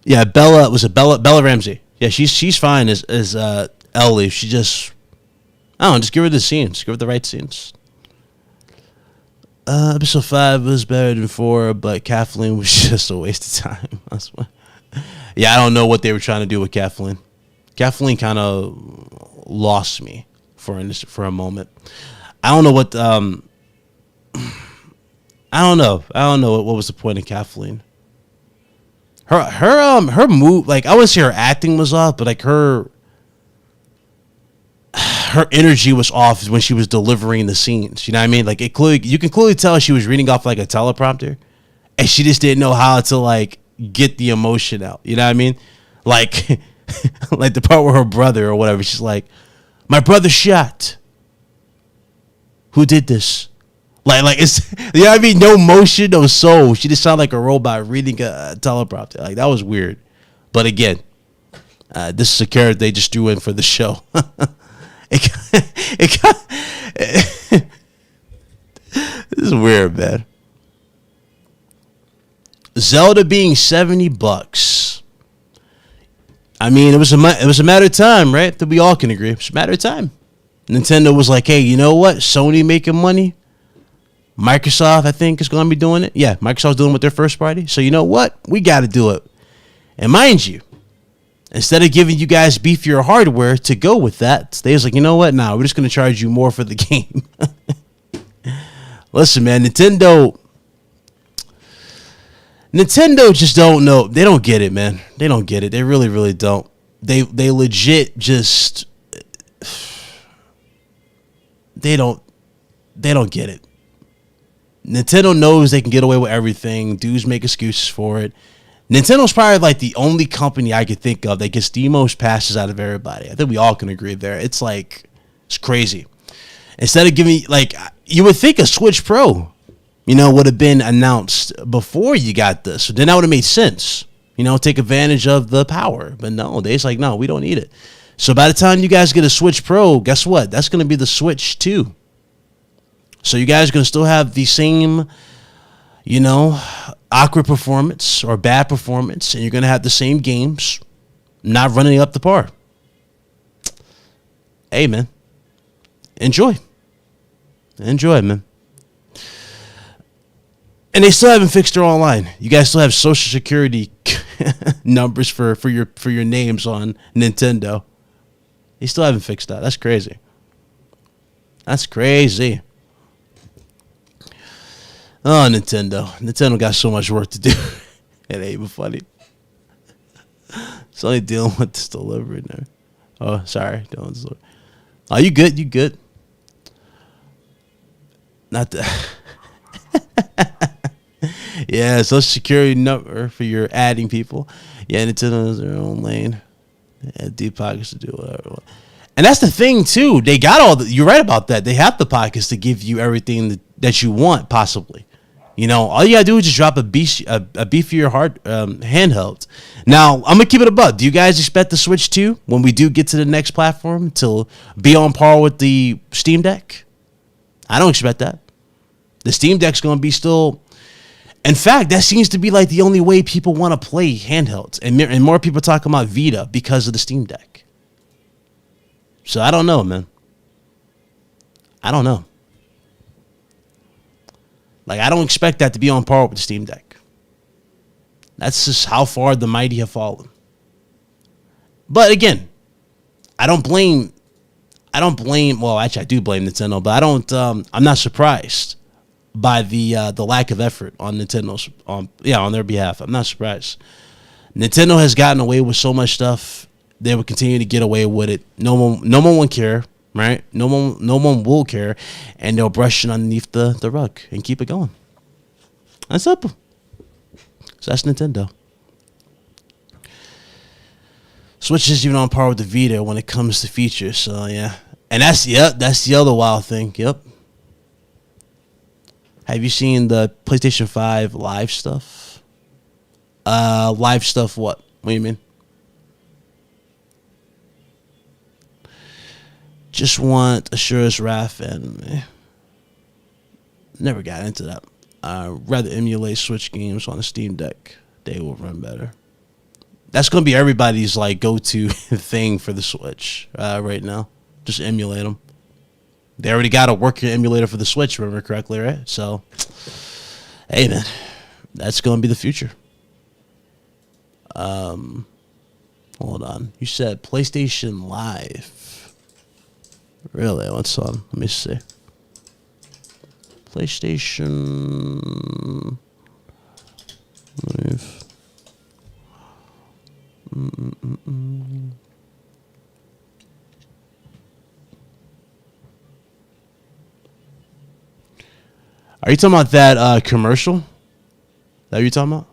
Speaker 1: Yeah, Bella Ramsey. Yeah, she's fine as Ellie. She just, I don't know, just give her the scenes. Give her the right scenes. Episode 5 was better than 4, but Kathleen was just a waste of time. That's why. Yeah, I don't know what they were trying to do with Kathleen. Kathleen kind of lost me for a moment. I don't know what, I don't know what was the point of Kathleen. Her move, like, I wouldn't say her acting was off, but like her energy was off when she was delivering the scenes. You know what I mean? Like, you can clearly tell she was reading off like a teleprompter, and she just didn't know how to like get the emotion out. You know what I mean? Like, like the part where her brother or whatever, she's like, "My brother shot. Who did this?" Like it's, you know what I mean? No motion, no soul. She just sounded like a robot reading a teleprompter. Like, that was weird. But again, this is a character they just threw in for the show. This is weird, man. Zelda being $70. I mean, it was a matter of time, right? That we all can agree. It was a matter of time. Nintendo was like, "Hey, you know what? Sony making money. Microsoft, I think, is going to be doing it. Yeah, Microsoft's doing it with their first party. So you know what? We got to do it." And mind you, instead of giving you guys beefier hardware to go with that, they was like, "You know what? Nah, we're just going to charge you more for the game." Listen, man, Nintendo just don't know. They don't get it, man. They don't get it. They really, really don't. They legit just, they don't get it. Nintendo knows they can get away with everything. Dudes make excuses for it. Nintendo's probably like the only company I could think of that gets the most passes out of everybody. I think we all can agree there. It's like, it's crazy. Instead of giving, like, you would think a Switch Pro, you know, would have been announced before you got this. So then that would have made sense. You know, take advantage of the power. But no, they're just like, no, we don't need it. So by the time you guys get a Switch Pro, guess what? That's going to be the Switch 2. So you guys are going to still have the same, you know, awkward performance or bad performance, and you're going to have the same games not running up to par. Hey, man. Enjoy, man. And they still haven't fixed their online. You guys still have Social Security numbers for your names on Nintendo. They still haven't fixed that. That's crazy. That's crazy. Oh, Nintendo. Nintendo got so much work to do. It ain't even funny. It's only dealing with this delivery there. Oh, sorry. Oh, you good? You good? Not the... Yeah, Social Security number for your adding people. Yeah, Nintendo has their own lane. They have deep pockets to do whatever. And that's the thing, too. They got all the... You're right about that. They have the pockets to give you everything that you want, possibly. You know, all you gotta do is just drop a beefier handheld. Now, I'm gonna keep it above. Do you guys expect the Switch 2 when we do get to the next platform to be on par with the Steam Deck? I don't expect that. The Steam Deck's gonna be still. In fact, that seems to be like the only way people want to play handhelds, and more people talking about Vita because of the Steam Deck. So I don't know, man. I don't know. Like, I don't expect that to be on par with the Steam Deck. That's just how far the mighty have fallen. But again, I don't blame. Well, actually, I do blame Nintendo, but I don't. I'm not surprised by the lack of effort on Nintendo's on their behalf. I'm not surprised. Nintendo has gotten away with so much stuff. They will continue to get away with it. No one will care, right? No one will care, and they'll brush it underneath the rug and keep it going. That's simple. So that's Nintendo. Switch is even on par with the Vita when it comes to features. So yeah, and that's the other wild thing. Yep. Have you seen the PlayStation 5 live stuff? Live stuff. What? What do you mean? Just want Asura's Wrath and never got into that. Rather emulate Switch games on a Steam Deck. They will run better. That's going to be everybody's like go-to thing for the Switch right now. Just emulate them. They already got a working emulator for the Switch, remember correctly, right? So, hey, man, that's going to be the future. Hold on. You said PlayStation Live. Really? What's on? Let me see. PlayStation Live. Are you talking about that commercial? That what you talking about?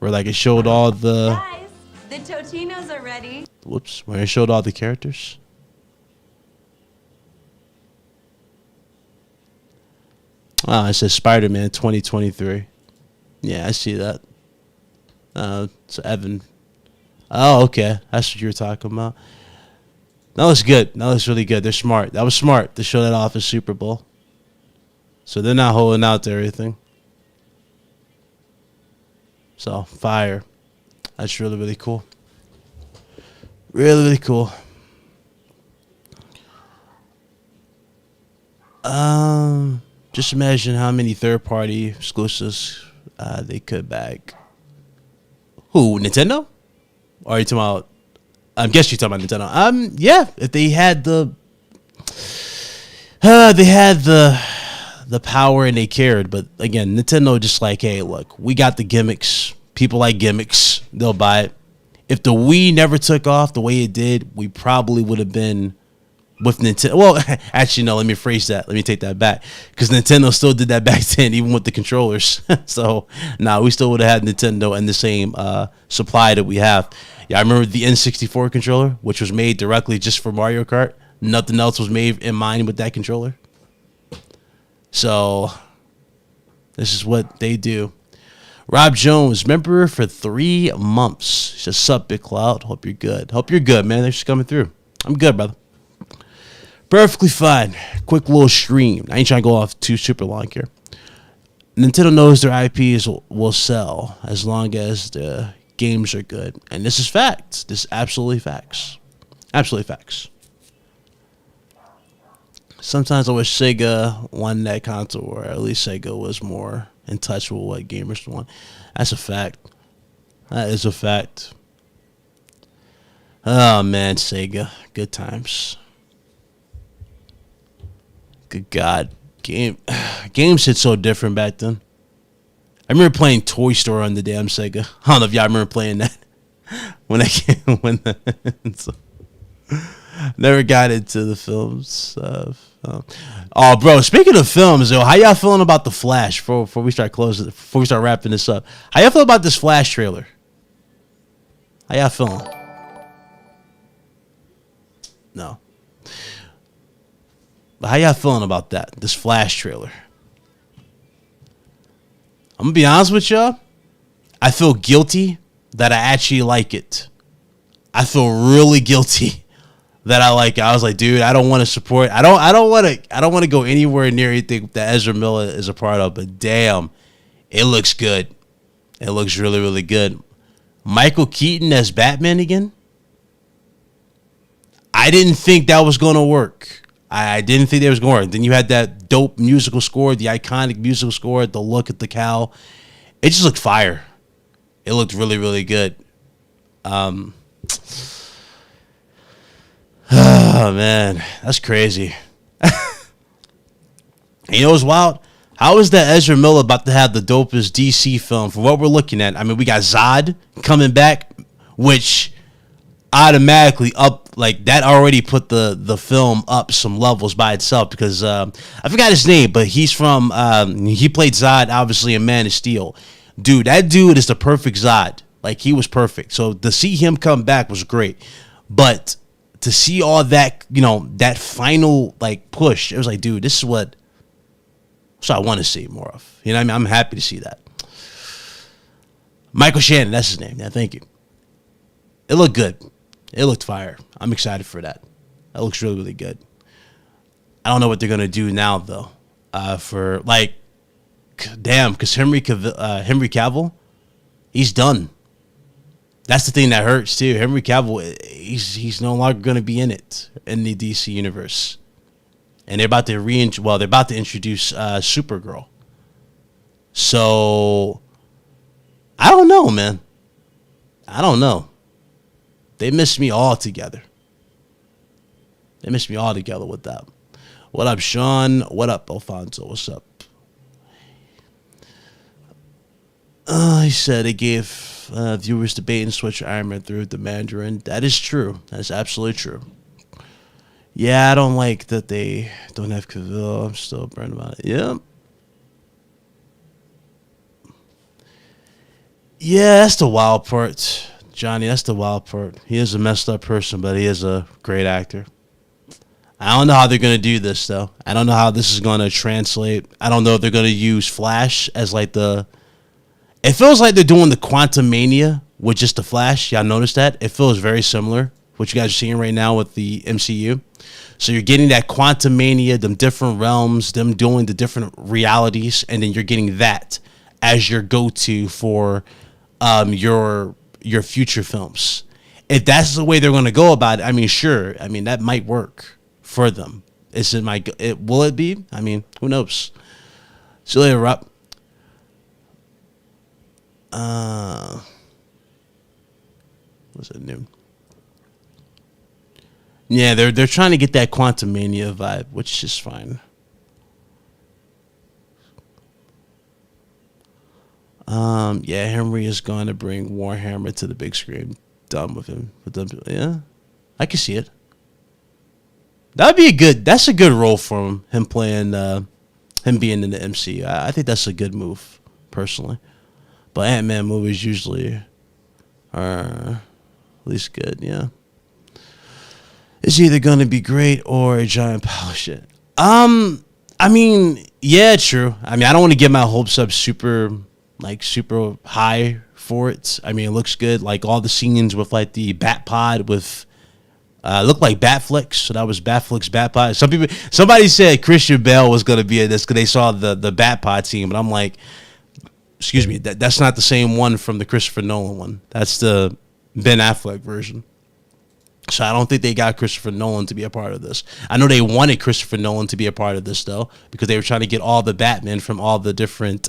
Speaker 1: Where like it showed all the
Speaker 2: Guys, the Totinos are ready.
Speaker 1: Whoops, where it showed all the characters? Oh, it says Spider-Man 2023. Yeah, I see that. So Evan. Oh, okay. That's what you were talking about. That was good. That was really good. They're smart. That was smart to show that off as Super Bowl. So they're not holding out to everything. So, fire. That's really, really cool. Really, really cool. Just imagine how many third-party exclusives they could bag. Who, Nintendo? Or are you talking about? I guess you're talking about Nintendo. Yeah, if they had the power and they cared, but again, Nintendo just like, hey, look, we got the gimmicks. People like gimmicks. They'll buy it. If the Wii never took off the way it did, we probably would have been with Nintendo. Well, actually, no, let me phrase that. Let me take that back. Because Nintendo still did that back then, even with the controllers. So, we still would have had Nintendo and the same supply that we have. Yeah, I remember the N64 controller, which was made directly just for Mario Kart. Nothing else was made in mind with that controller. So, this is what they do. Rob Jones, member for 3 months. He says, sup, Big Cloud. Hope you're good. Hope you're good, man. Thanks for coming through. I'm good, brother. Perfectly fine. Quick little stream. I ain't trying to go off too super long here. Nintendo knows their IPs will sell as long as the games are good. And this is facts. This is absolutely facts. Absolutely facts. Sometimes I wish Sega won that console, or at least Sega was more in touch with what gamers want. That's a fact. That is a fact. Oh, man, Sega. Good times. Good God. Games hit so different back then. I remember playing Toy Story on the damn Sega. I don't know if y'all remember playing that. Never got into the film stuff. Oh, bro, speaking of films, yo, how y'all feeling about The Flash before we start wrapping this up? How y'all feel about this Flash trailer? How y'all feeling? No. But how y'all feeling about that? This Flash trailer? I'm gonna be honest with y'all. I feel guilty that I actually like it. I feel really guilty that I like it. I was like, dude, I don't want to support. I don't want to go anywhere near anything that Ezra Miller is a part of. But damn, It looks good. It looks really, really good. Michael Keaton as Batman again? I didn't think that was going to work. I didn't think that was going to work. Then you had that dope musical score, the iconic musical score, the look at the cowl. It just looked fire. It looked really, really good. Oh, man. That's crazy. You know what's wild? How is that Ezra Miller about to have the dopest DC film for what we're looking at? I mean, we got Zod coming back, which automatically up, like, that already put the film up some levels by itself because I forgot his name, but he's from, he played Zod, obviously, in Man of Steel. Dude, that dude is the perfect Zod. Like, he was perfect. So to see him come back was great. But to see all that, you know, that final, like, push, it was like, dude, this is what I want to see more of. You know what I mean? I'm happy to see that. Michael Shannon, that's his name. Yeah, thank you. It looked good. It looked fire. I'm excited for that. That looks really, really good. I don't know what they're going to do now, though. For, like, damn, because Henry Cavill, he's done. That's the thing that hurts, too. Henry Cavill, he's no longer going to be in it, in the DC universe. And they're about to introduce Supergirl. So, I don't know, man. I don't know. They missed me all together. They missed me all together with that. What up, Sean? What up, Alfonso? What's up? He said they gave viewers the bait and switch Iron Man through the Mandarin. That is true. That is absolutely true. Yeah, I don't like that they don't have Cavill. I'm still burned about it. Yep. Yeah, that's the wild part, Johnny. That's the wild part. He is a messed up person, but he is a great actor. I don't know how they're going to do this, though. I don't know how this is going to translate. I don't know if they're going to use Flash as like the... It feels like they're doing the Quantum Mania with just the Flash. Y'all notice that? It feels very similar. What you guys are seeing right now with the MCU. So you're getting that Quantum Mania, them different realms, them doing the different realities, and then you're getting that as your go-to for your future films. If that's the way they're going to go about it, I mean, sure. I mean, that might work for them. Will it be? I mean, who knows? See you later, Rob. What's it new? Yeah, they're trying to get that Quantum Mania vibe, which is fine. Yeah, Henry is going to bring Warhammer to the big screen. Done with him. Yeah, I can see it. That's a good role for him playing, him being in the MCU. I think that's a good move, personally. But Ant-Man movies usually are at least good, yeah. It's either going to be great or a giant pile of shit. I mean, yeah, true. I mean, I don't want to get my hopes up super high for it. I mean, it looks good. Like all the scenes with like the Bat Pod with, looked like Batflix. So that was Batflix, Bat Pod. Somebody said Christian Bale was going to be in this because they saw the Bat Pod scene. But I'm like, excuse me, that's not the same one from the Christopher Nolan one. That's the Ben Affleck version. So I don't think they got Christopher Nolan to be a part of this. I know they wanted Christopher Nolan to be a part of this though, because they were trying to get all the Batman from all the different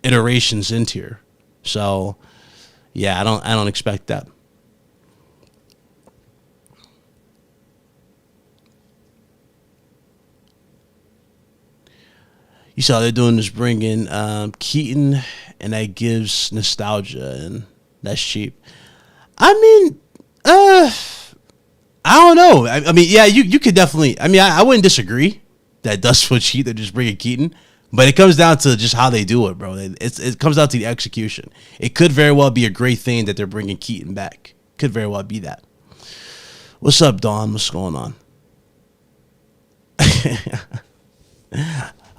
Speaker 1: iterations into here. So yeah, I don't expect that. You saw they're doing this, bringing Keaton, and that gives nostalgia, and that's cheap. I mean, I don't know. I mean, yeah, you could definitely. I mean, I wouldn't disagree that does switch heat. They're just bringing Keaton, but it comes down to just how they do it, bro. It comes down to the execution. It could very well be a great thing that they're bringing Keaton back. Could very well be that. What's up, Dawn? What's going on?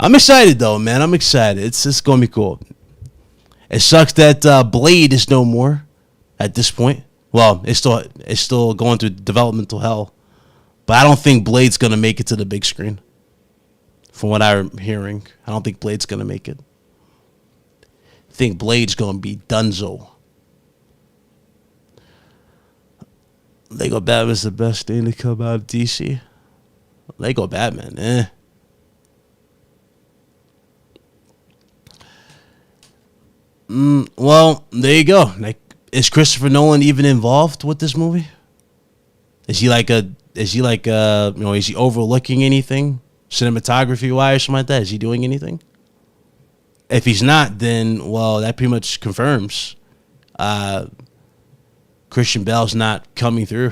Speaker 1: I'm excited though, man. I'm excited. It's gonna be cool. It sucks that Blade is no more at this point. Well, it's still going through developmental hell, but I don't think Blade's gonna make it to the big screen. from what I'm hearing. I don't think Blade's going to make it. I think Blade's going to be Dunzo. Lego Batman's the best thing to come out of DC. Lego Batman, Well, there you go. Like, is Christopher Nolan even involved with this movie? Is he overlooking anything cinematography wise or something like that? Is he doing anything? If he's not, then well, that pretty much confirms Christian Bale's not coming through.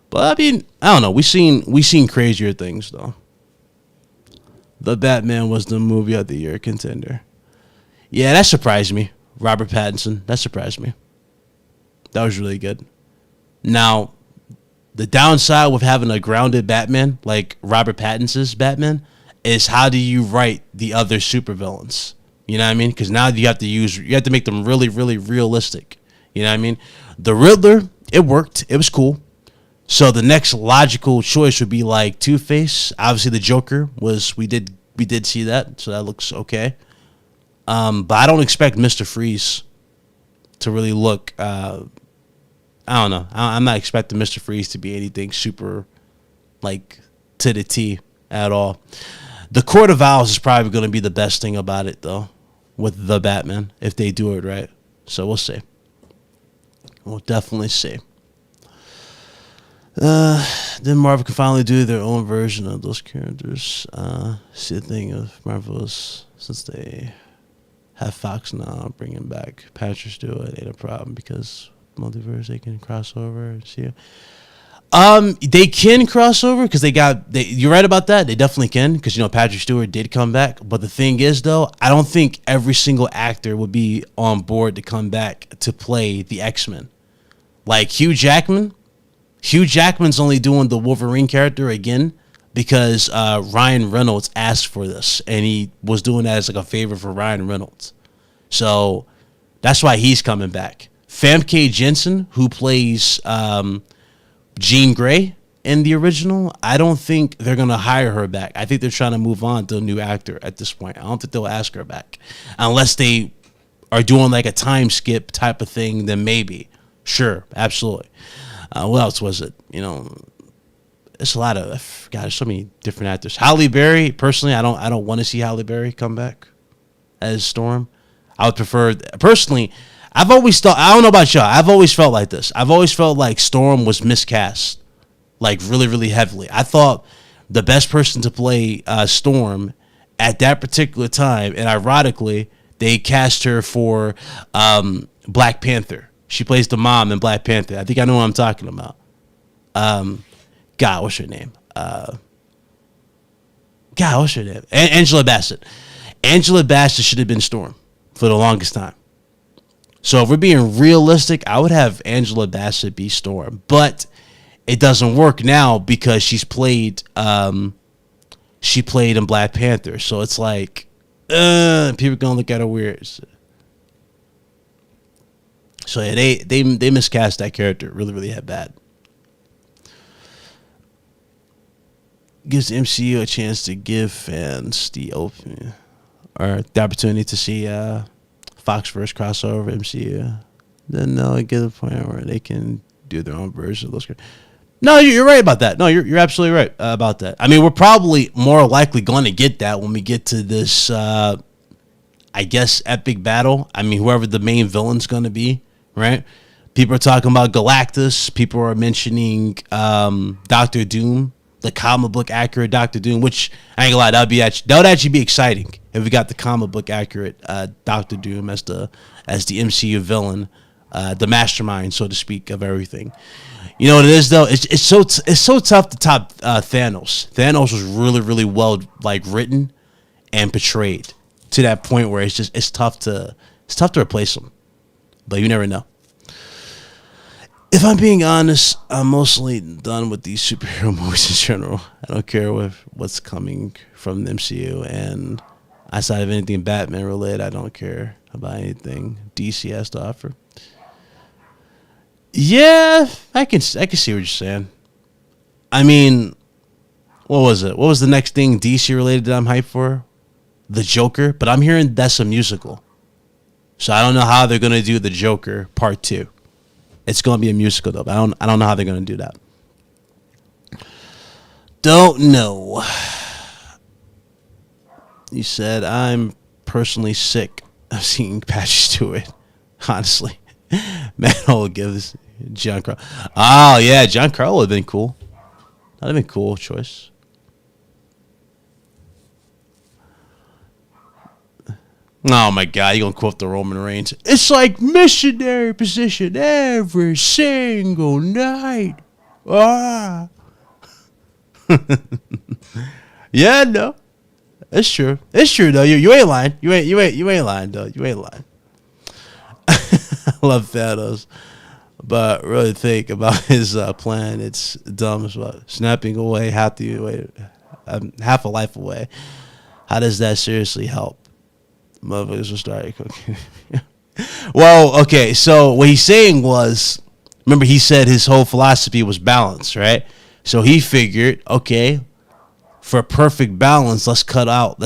Speaker 1: But I mean, I don't know. We seen crazier things though. The Batman was the movie of the year contender. Yeah, that surprised me. Robert Pattinson, that surprised me. That was really good. Now, the downside with having a grounded Batman like Robert Pattinson's Batman is how do you write the other supervillains? You know what I mean? Because now you have to make them really, really realistic. You know what I mean? The Riddler, it worked. It was cool. So the next logical choice would be like Two-Face. Obviously, the Joker we did see that, so that looks okay. But I don't expect Mr. Freeze to really look. I don't know. I'm not expecting Mr. Freeze to be anything super like to the T at all. The Court of Owls is probably going to be the best thing about it, though, with the Batman, if they do it right. So we'll see. We'll definitely see. Then Marvel can finally do their own version of those characters. See the thing of Marvel's, since they have Fox now, bringing back Patrick Stewart ain't a problem because multiverse they can cross over and see it. They can cross over because you're right about that. They definitely can because Patrick Stewart did come back. But the thing is, though, I don't think every single actor would be on board to come back to play the X-Men. Like Hugh Jackman's only doing the Wolverine character again because Ryan Reynolds asked for this, and he was doing that as like a favor for Ryan Reynolds. So that's why he's coming back. Famke Janssen, who plays Jean Grey in the original, I don't think they're going to hire her back. I think they're trying to move on to a new actor at this point. I don't think they'll ask her back. Unless they are doing like a time skip type of thing, then maybe. Sure, absolutely. What else was it? It's a lot of, God, there's so many different actors. Halle Berry, personally, I don't want to see Halle Berry come back as Storm. I would prefer, personally, I've always thought, I don't know about y'all, I've always felt like this. I've always felt like Storm was miscast, like really, really heavily. I thought the best person to play Storm at that particular time, and ironically, they cast her for Black Panther. She plays the mom in Black Panther. I think I know what I'm talking about. God, what's her name? Angela Bassett. Angela Bassett should have been Storm for the longest time. So if we're being realistic, I would have Angela Bassett be Storm. But it doesn't work now because she played in Black Panther. So it's like, people are going to look at her weird. So yeah, they miscast that character really, really bad. Gives the MCU a chance to give fans the opportunity to see Foxverse crossover MCU. Then they'll get to the point where they can do their own version of those characters. No, you're right about that. No, you're absolutely right about that. I mean, we're probably more likely going to get that when we get to this, I guess, epic battle. I mean, whoever the main villain's going to be, right? People are talking about Galactus. People are mentioning Doctor Doom, the comic book accurate Doctor Doom, which I ain't gonna lie, that would actually be exciting if we got the comic book accurate Doctor Doom as the MCU villain, the mastermind, so to speak, of everything. You know what it is though? It's so tough to top Thanos. Thanos was really, really well written and portrayed to that point where it's tough to replace him. But you never know. If I'm being honest, I'm mostly done with these superhero movies in general. I don't care what's coming from the MCU, and outside of anything Batman related, I don't care about anything DC has to offer. Yeah, I can see what you're saying. I mean, what was it? What was the next thing DC related that I'm hyped for? The Joker, but I'm hearing that's a musical. So I don't know how they're gonna do the Joker Part 2. It's gonna be a musical though. But I don't know how they're gonna do that. Don't know. You said I'm personally sick of seeing patches to it. Honestly, man, I'll give this Giancarlo. Oh yeah, Giancarlo would have been cool. That'd have been a cool choice. Oh my God, you gonna quote the Roman Reigns? It's like missionary position every single night. Ah. Yeah, no, it's true. It's true though. You ain't lying. You ain't lying though. You ain't lying. I love Thanos, but really think about his plan. It's dumb as well. Snapping away half a life away. How does that seriously help? Motherfuckers will start cooking. Well, okay. So what he's saying was, remember he said his whole philosophy was balance, right? So he figured, okay, for perfect balance, let's cut out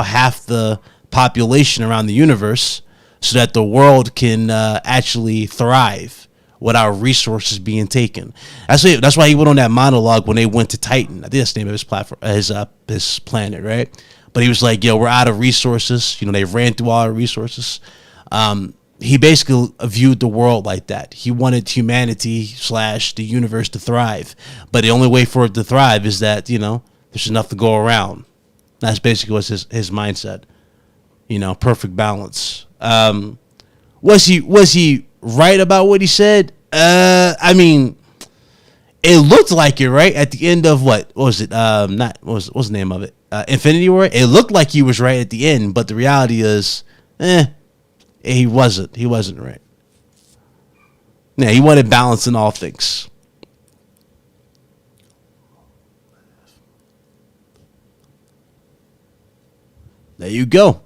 Speaker 1: half the population around the universe so that the world can actually thrive without resources being taken. That's why he went on that monologue when they went to Titan. I think that's the name of his platform, his planet, right? But he was like, yo, we're out of resources. You know, they ran through all our resources. He basically viewed the world like that. He wanted humanity / the universe to thrive. But the only way for it to thrive is that, you know, there's enough to go around. That's basically what's his mindset. You know, perfect balance. Was he right about what he said? I mean, it looked like it, right? At the end of what was it? What was the name of it? Infinity War. It looked like he was right at the end, but the reality is, he wasn't. He wasn't right. Yeah, he wanted balance in all things. There you go.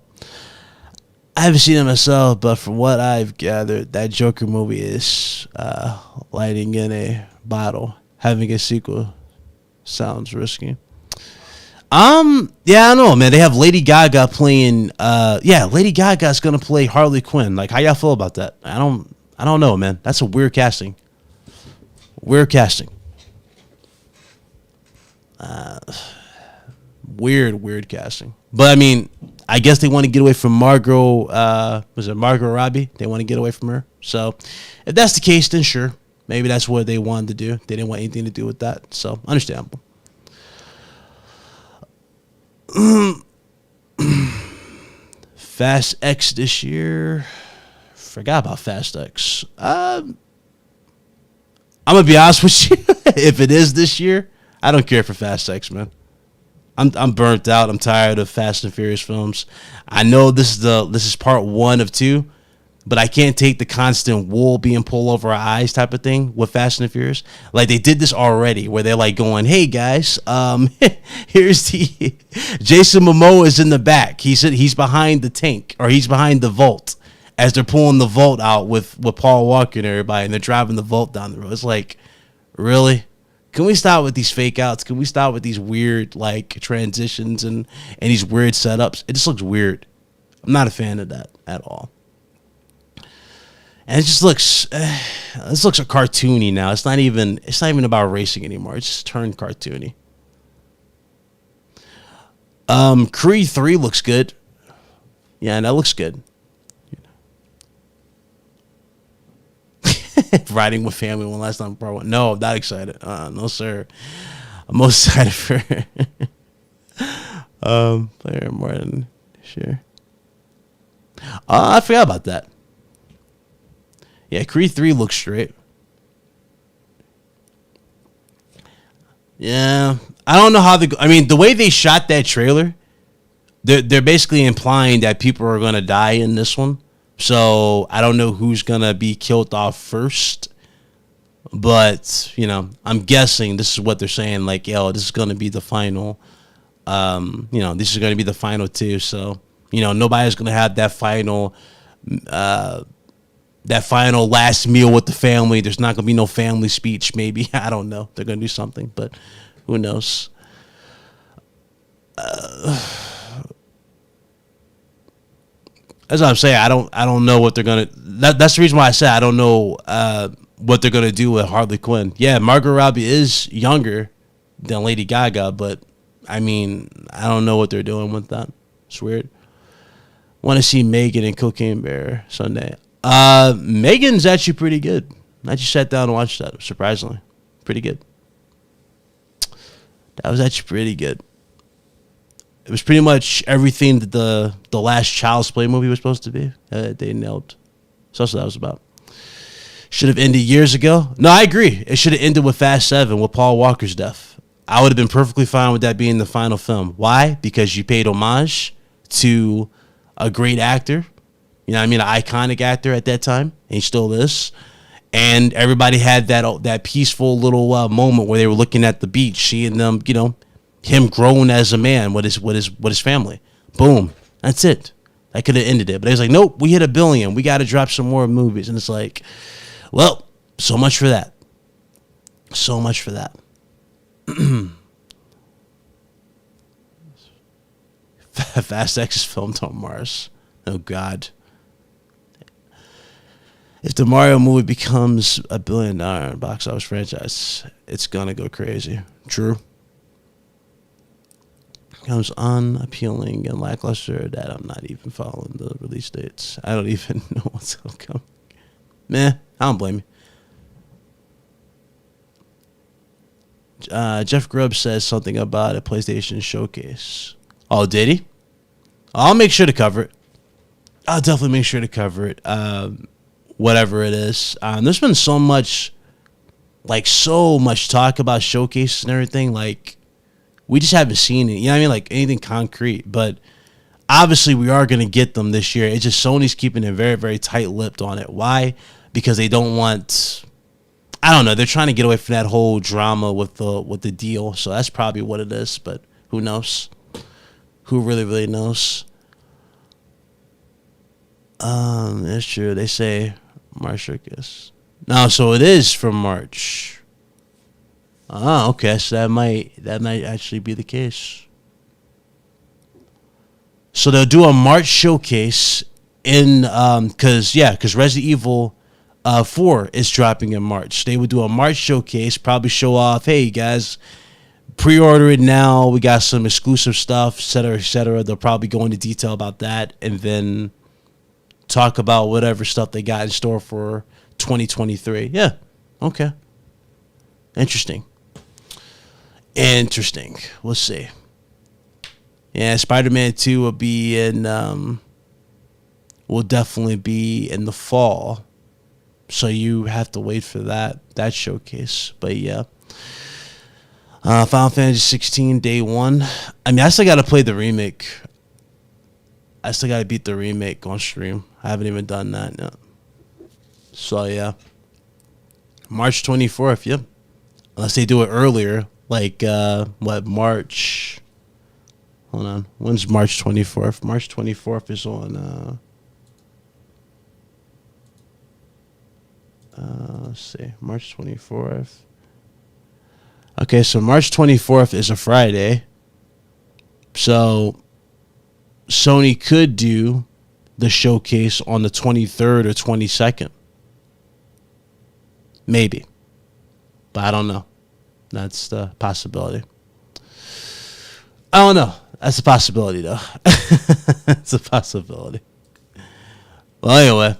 Speaker 1: I haven't seen it myself, but from what I've gathered, that Joker movie is lighting in a bottle. Having a sequel sounds risky. Yeah, I don't know, man. They have Lady Gaga playing. Lady Gaga's gonna play Harley Quinn. Like, how y'all feel about that? I don't know, man. That's a weird casting. Weird casting. Weird casting. But I mean, I guess they want to get away from Margot. Was it Margot Robbie? They want to get away from her. So, if that's the case, then sure. Maybe that's what they wanted to do. They didn't want anything to do with that. So, understandable. Fast X this year. Forgot about Fast X. I'm gonna be honest with you. If it is this year, I don't care for Fast X, man. I'm burnt out. I'm tired of Fast and Furious films. I know this is part 1 of 2, but I can't take the constant wool being pulled over our eyes type of thing with Fast and Furious. Like, they did this already, where they're like going, "Hey guys, here's the Jason Momoa is in the back. He's behind the tank, or he's behind the vault as they're pulling the vault out with Paul Walker and everybody, and they're driving the vault down the road." It's like, really? Can we stop with these fake outs? Can we stop with these weird like transitions and these weird setups? It just looks weird. I'm not a fan of that at all. And it just looks, this looks cartoony now. It's not even about racing anymore. It's just turned cartoony. Creed 3 looks good. Yeah, that looks good. Riding with family one last time. No, I'm not excited. No, sir. I'm most excited for player more than sure. I forgot about that. Yeah, Creed 3 looks straight. Yeah, I don't know how the way they shot that trailer, they're basically implying that people are gonna die in this one. So I don't know who's gonna be killed off first, but I'm guessing this is what they're saying. Like, yo, this is gonna be the final. This is gonna be the final 2. So nobody's gonna have that final last meal with the family. There's not gonna be no family speech. Maybe I don't know. They're gonna do something, but who knows? That's what I'm saying. I don't know what they're gonna. That's the reason why I said I don't know what they're gonna do with Harley Quinn. Yeah, Margot Robbie is younger than Lady Gaga, but I mean, I don't know what they're doing with that. It's weird. Want to see Megan and Cocaine Bear Sunday. Megan's actually pretty good. I just sat down and watched that. Surprisingly, pretty good. That was actually pretty good. It was pretty much everything that the last Child's Play movie was supposed to be. They nailed. So that's what that was about. Should have ended years ago. No, I agree. It should have ended with Fast 7 with Paul Walker's death. I would have been perfectly fine with that being the final film. Why? Because you paid homage to a great actor. You know what I mean? An iconic actor at that time. And he still is. And everybody had that peaceful little moment where they were looking at the beach, seeing them, you know, him grown as a man with his family. Boom. That's it. I could have ended it. But he was like, nope, we hit 1 billion. We got to drop some more movies. And it's like, well, so much for that. So much for that. Fast X is filmed on Mars. Oh, God. If the Mario movie becomes $1 billion box office franchise, it's going to go crazy. True. Becomes unappealing and lackluster that I'm not even following the release dates. I don't even know what's going to come. Meh, I don't blame you. Jeff Grubb says something about a PlayStation showcase. Oh, did he? I'll make sure to cover it. I'll definitely make sure to cover it. Whatever it is. There's been so much talk about showcases and everything. Like, we just haven't seen it. You know what I mean? Like, anything concrete. But obviously, we are going to get them this year. It's just Sony's keeping it very, very tight-lipped on it. Why? Because they don't want... I don't know. They're trying to get away from that whole drama with the deal. So that's probably what it is. But who knows? Who really, really knows? It's true. They say March showcase. No, so it is from March. Oh, okay. So that might actually be the case. So they'll do a March showcase in because Resident Evil 4 is dropping in March. They would do a March showcase, probably show off, hey guys, pre-order it now. We got some exclusive stuff, et cetera, et cetera. They'll probably go into detail about that and then talk about whatever stuff they got in store for 2023. Yeah. Okay. Interesting. We'll see. Yeah, Spider-Man 2 will be in will definitely be in the fall. So you have to wait for that showcase. But yeah. Final Fantasy 16 Day 1. I mean, I still got to play the remake. I still got to beat the remake on stream. I haven't even done that yet. So, yeah. March 24th, yep. Unless they do it earlier. Like, March... Hold on. When's March 24th? March 24th is on... let's see. March 24th. Okay, so March 24th is a Friday. So, Sony could do the showcase on the 23rd or 22nd. Maybe. But I don't know. That's the possibility. I don't know. That's a possibility, though. It's a possibility. Well, anyway.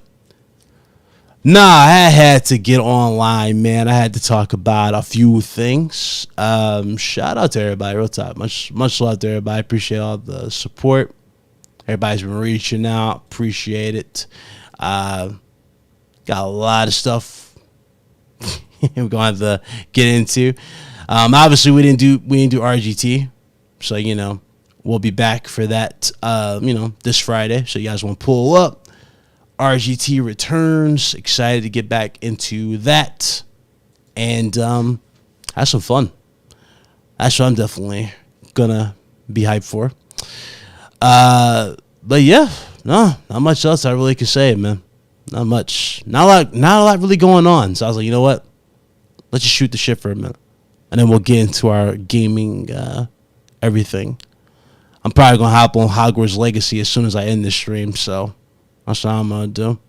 Speaker 1: Nah, I had to get online, man. I had to talk about a few things. Shout out to everybody, real talk. Much love to everybody. Appreciate all the support. Everybody's been reaching out. Appreciate it. Got a lot of stuff we're going to have to get into. Obviously, we didn't do RGT. So, we'll be back for that, this Friday. So, you guys want to pull up. RGT returns. Excited to get back into that. And have some fun. That's what I'm definitely going to be hyped for. But yeah, no, not much else I really could say, man. Not much. Not a lot really going on. So I was like, you know what? Let's just shoot the shit for a minute. And then we'll get into our gaming everything. I'm probably gonna hop on Hogwarts Legacy as soon as I end this stream. So that's what I'm gonna do.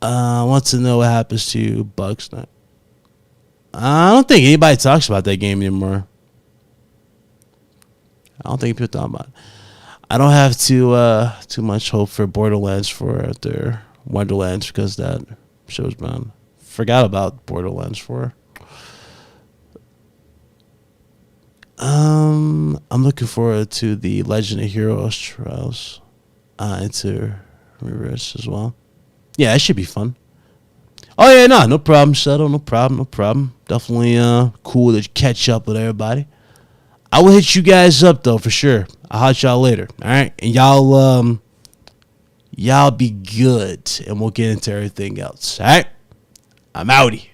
Speaker 1: I want to know what happens to Bugs Night. I don't think anybody talks about that game anymore. I don't think people talk about it. I don't have too much hope for Borderlands for their Wonderlands because that show's been forgot about Borderlands 4. I'm looking forward to the Legend of Heroes trials into reverse as well. Yeah, it should be fun. Oh yeah, no problem, Settle. No problem. Definitely cool to catch up with everybody. I will hit you guys up though for sure. I'll hot y'all later. All right, and y'all be good, and we'll get into everything else. All right, I'm outie.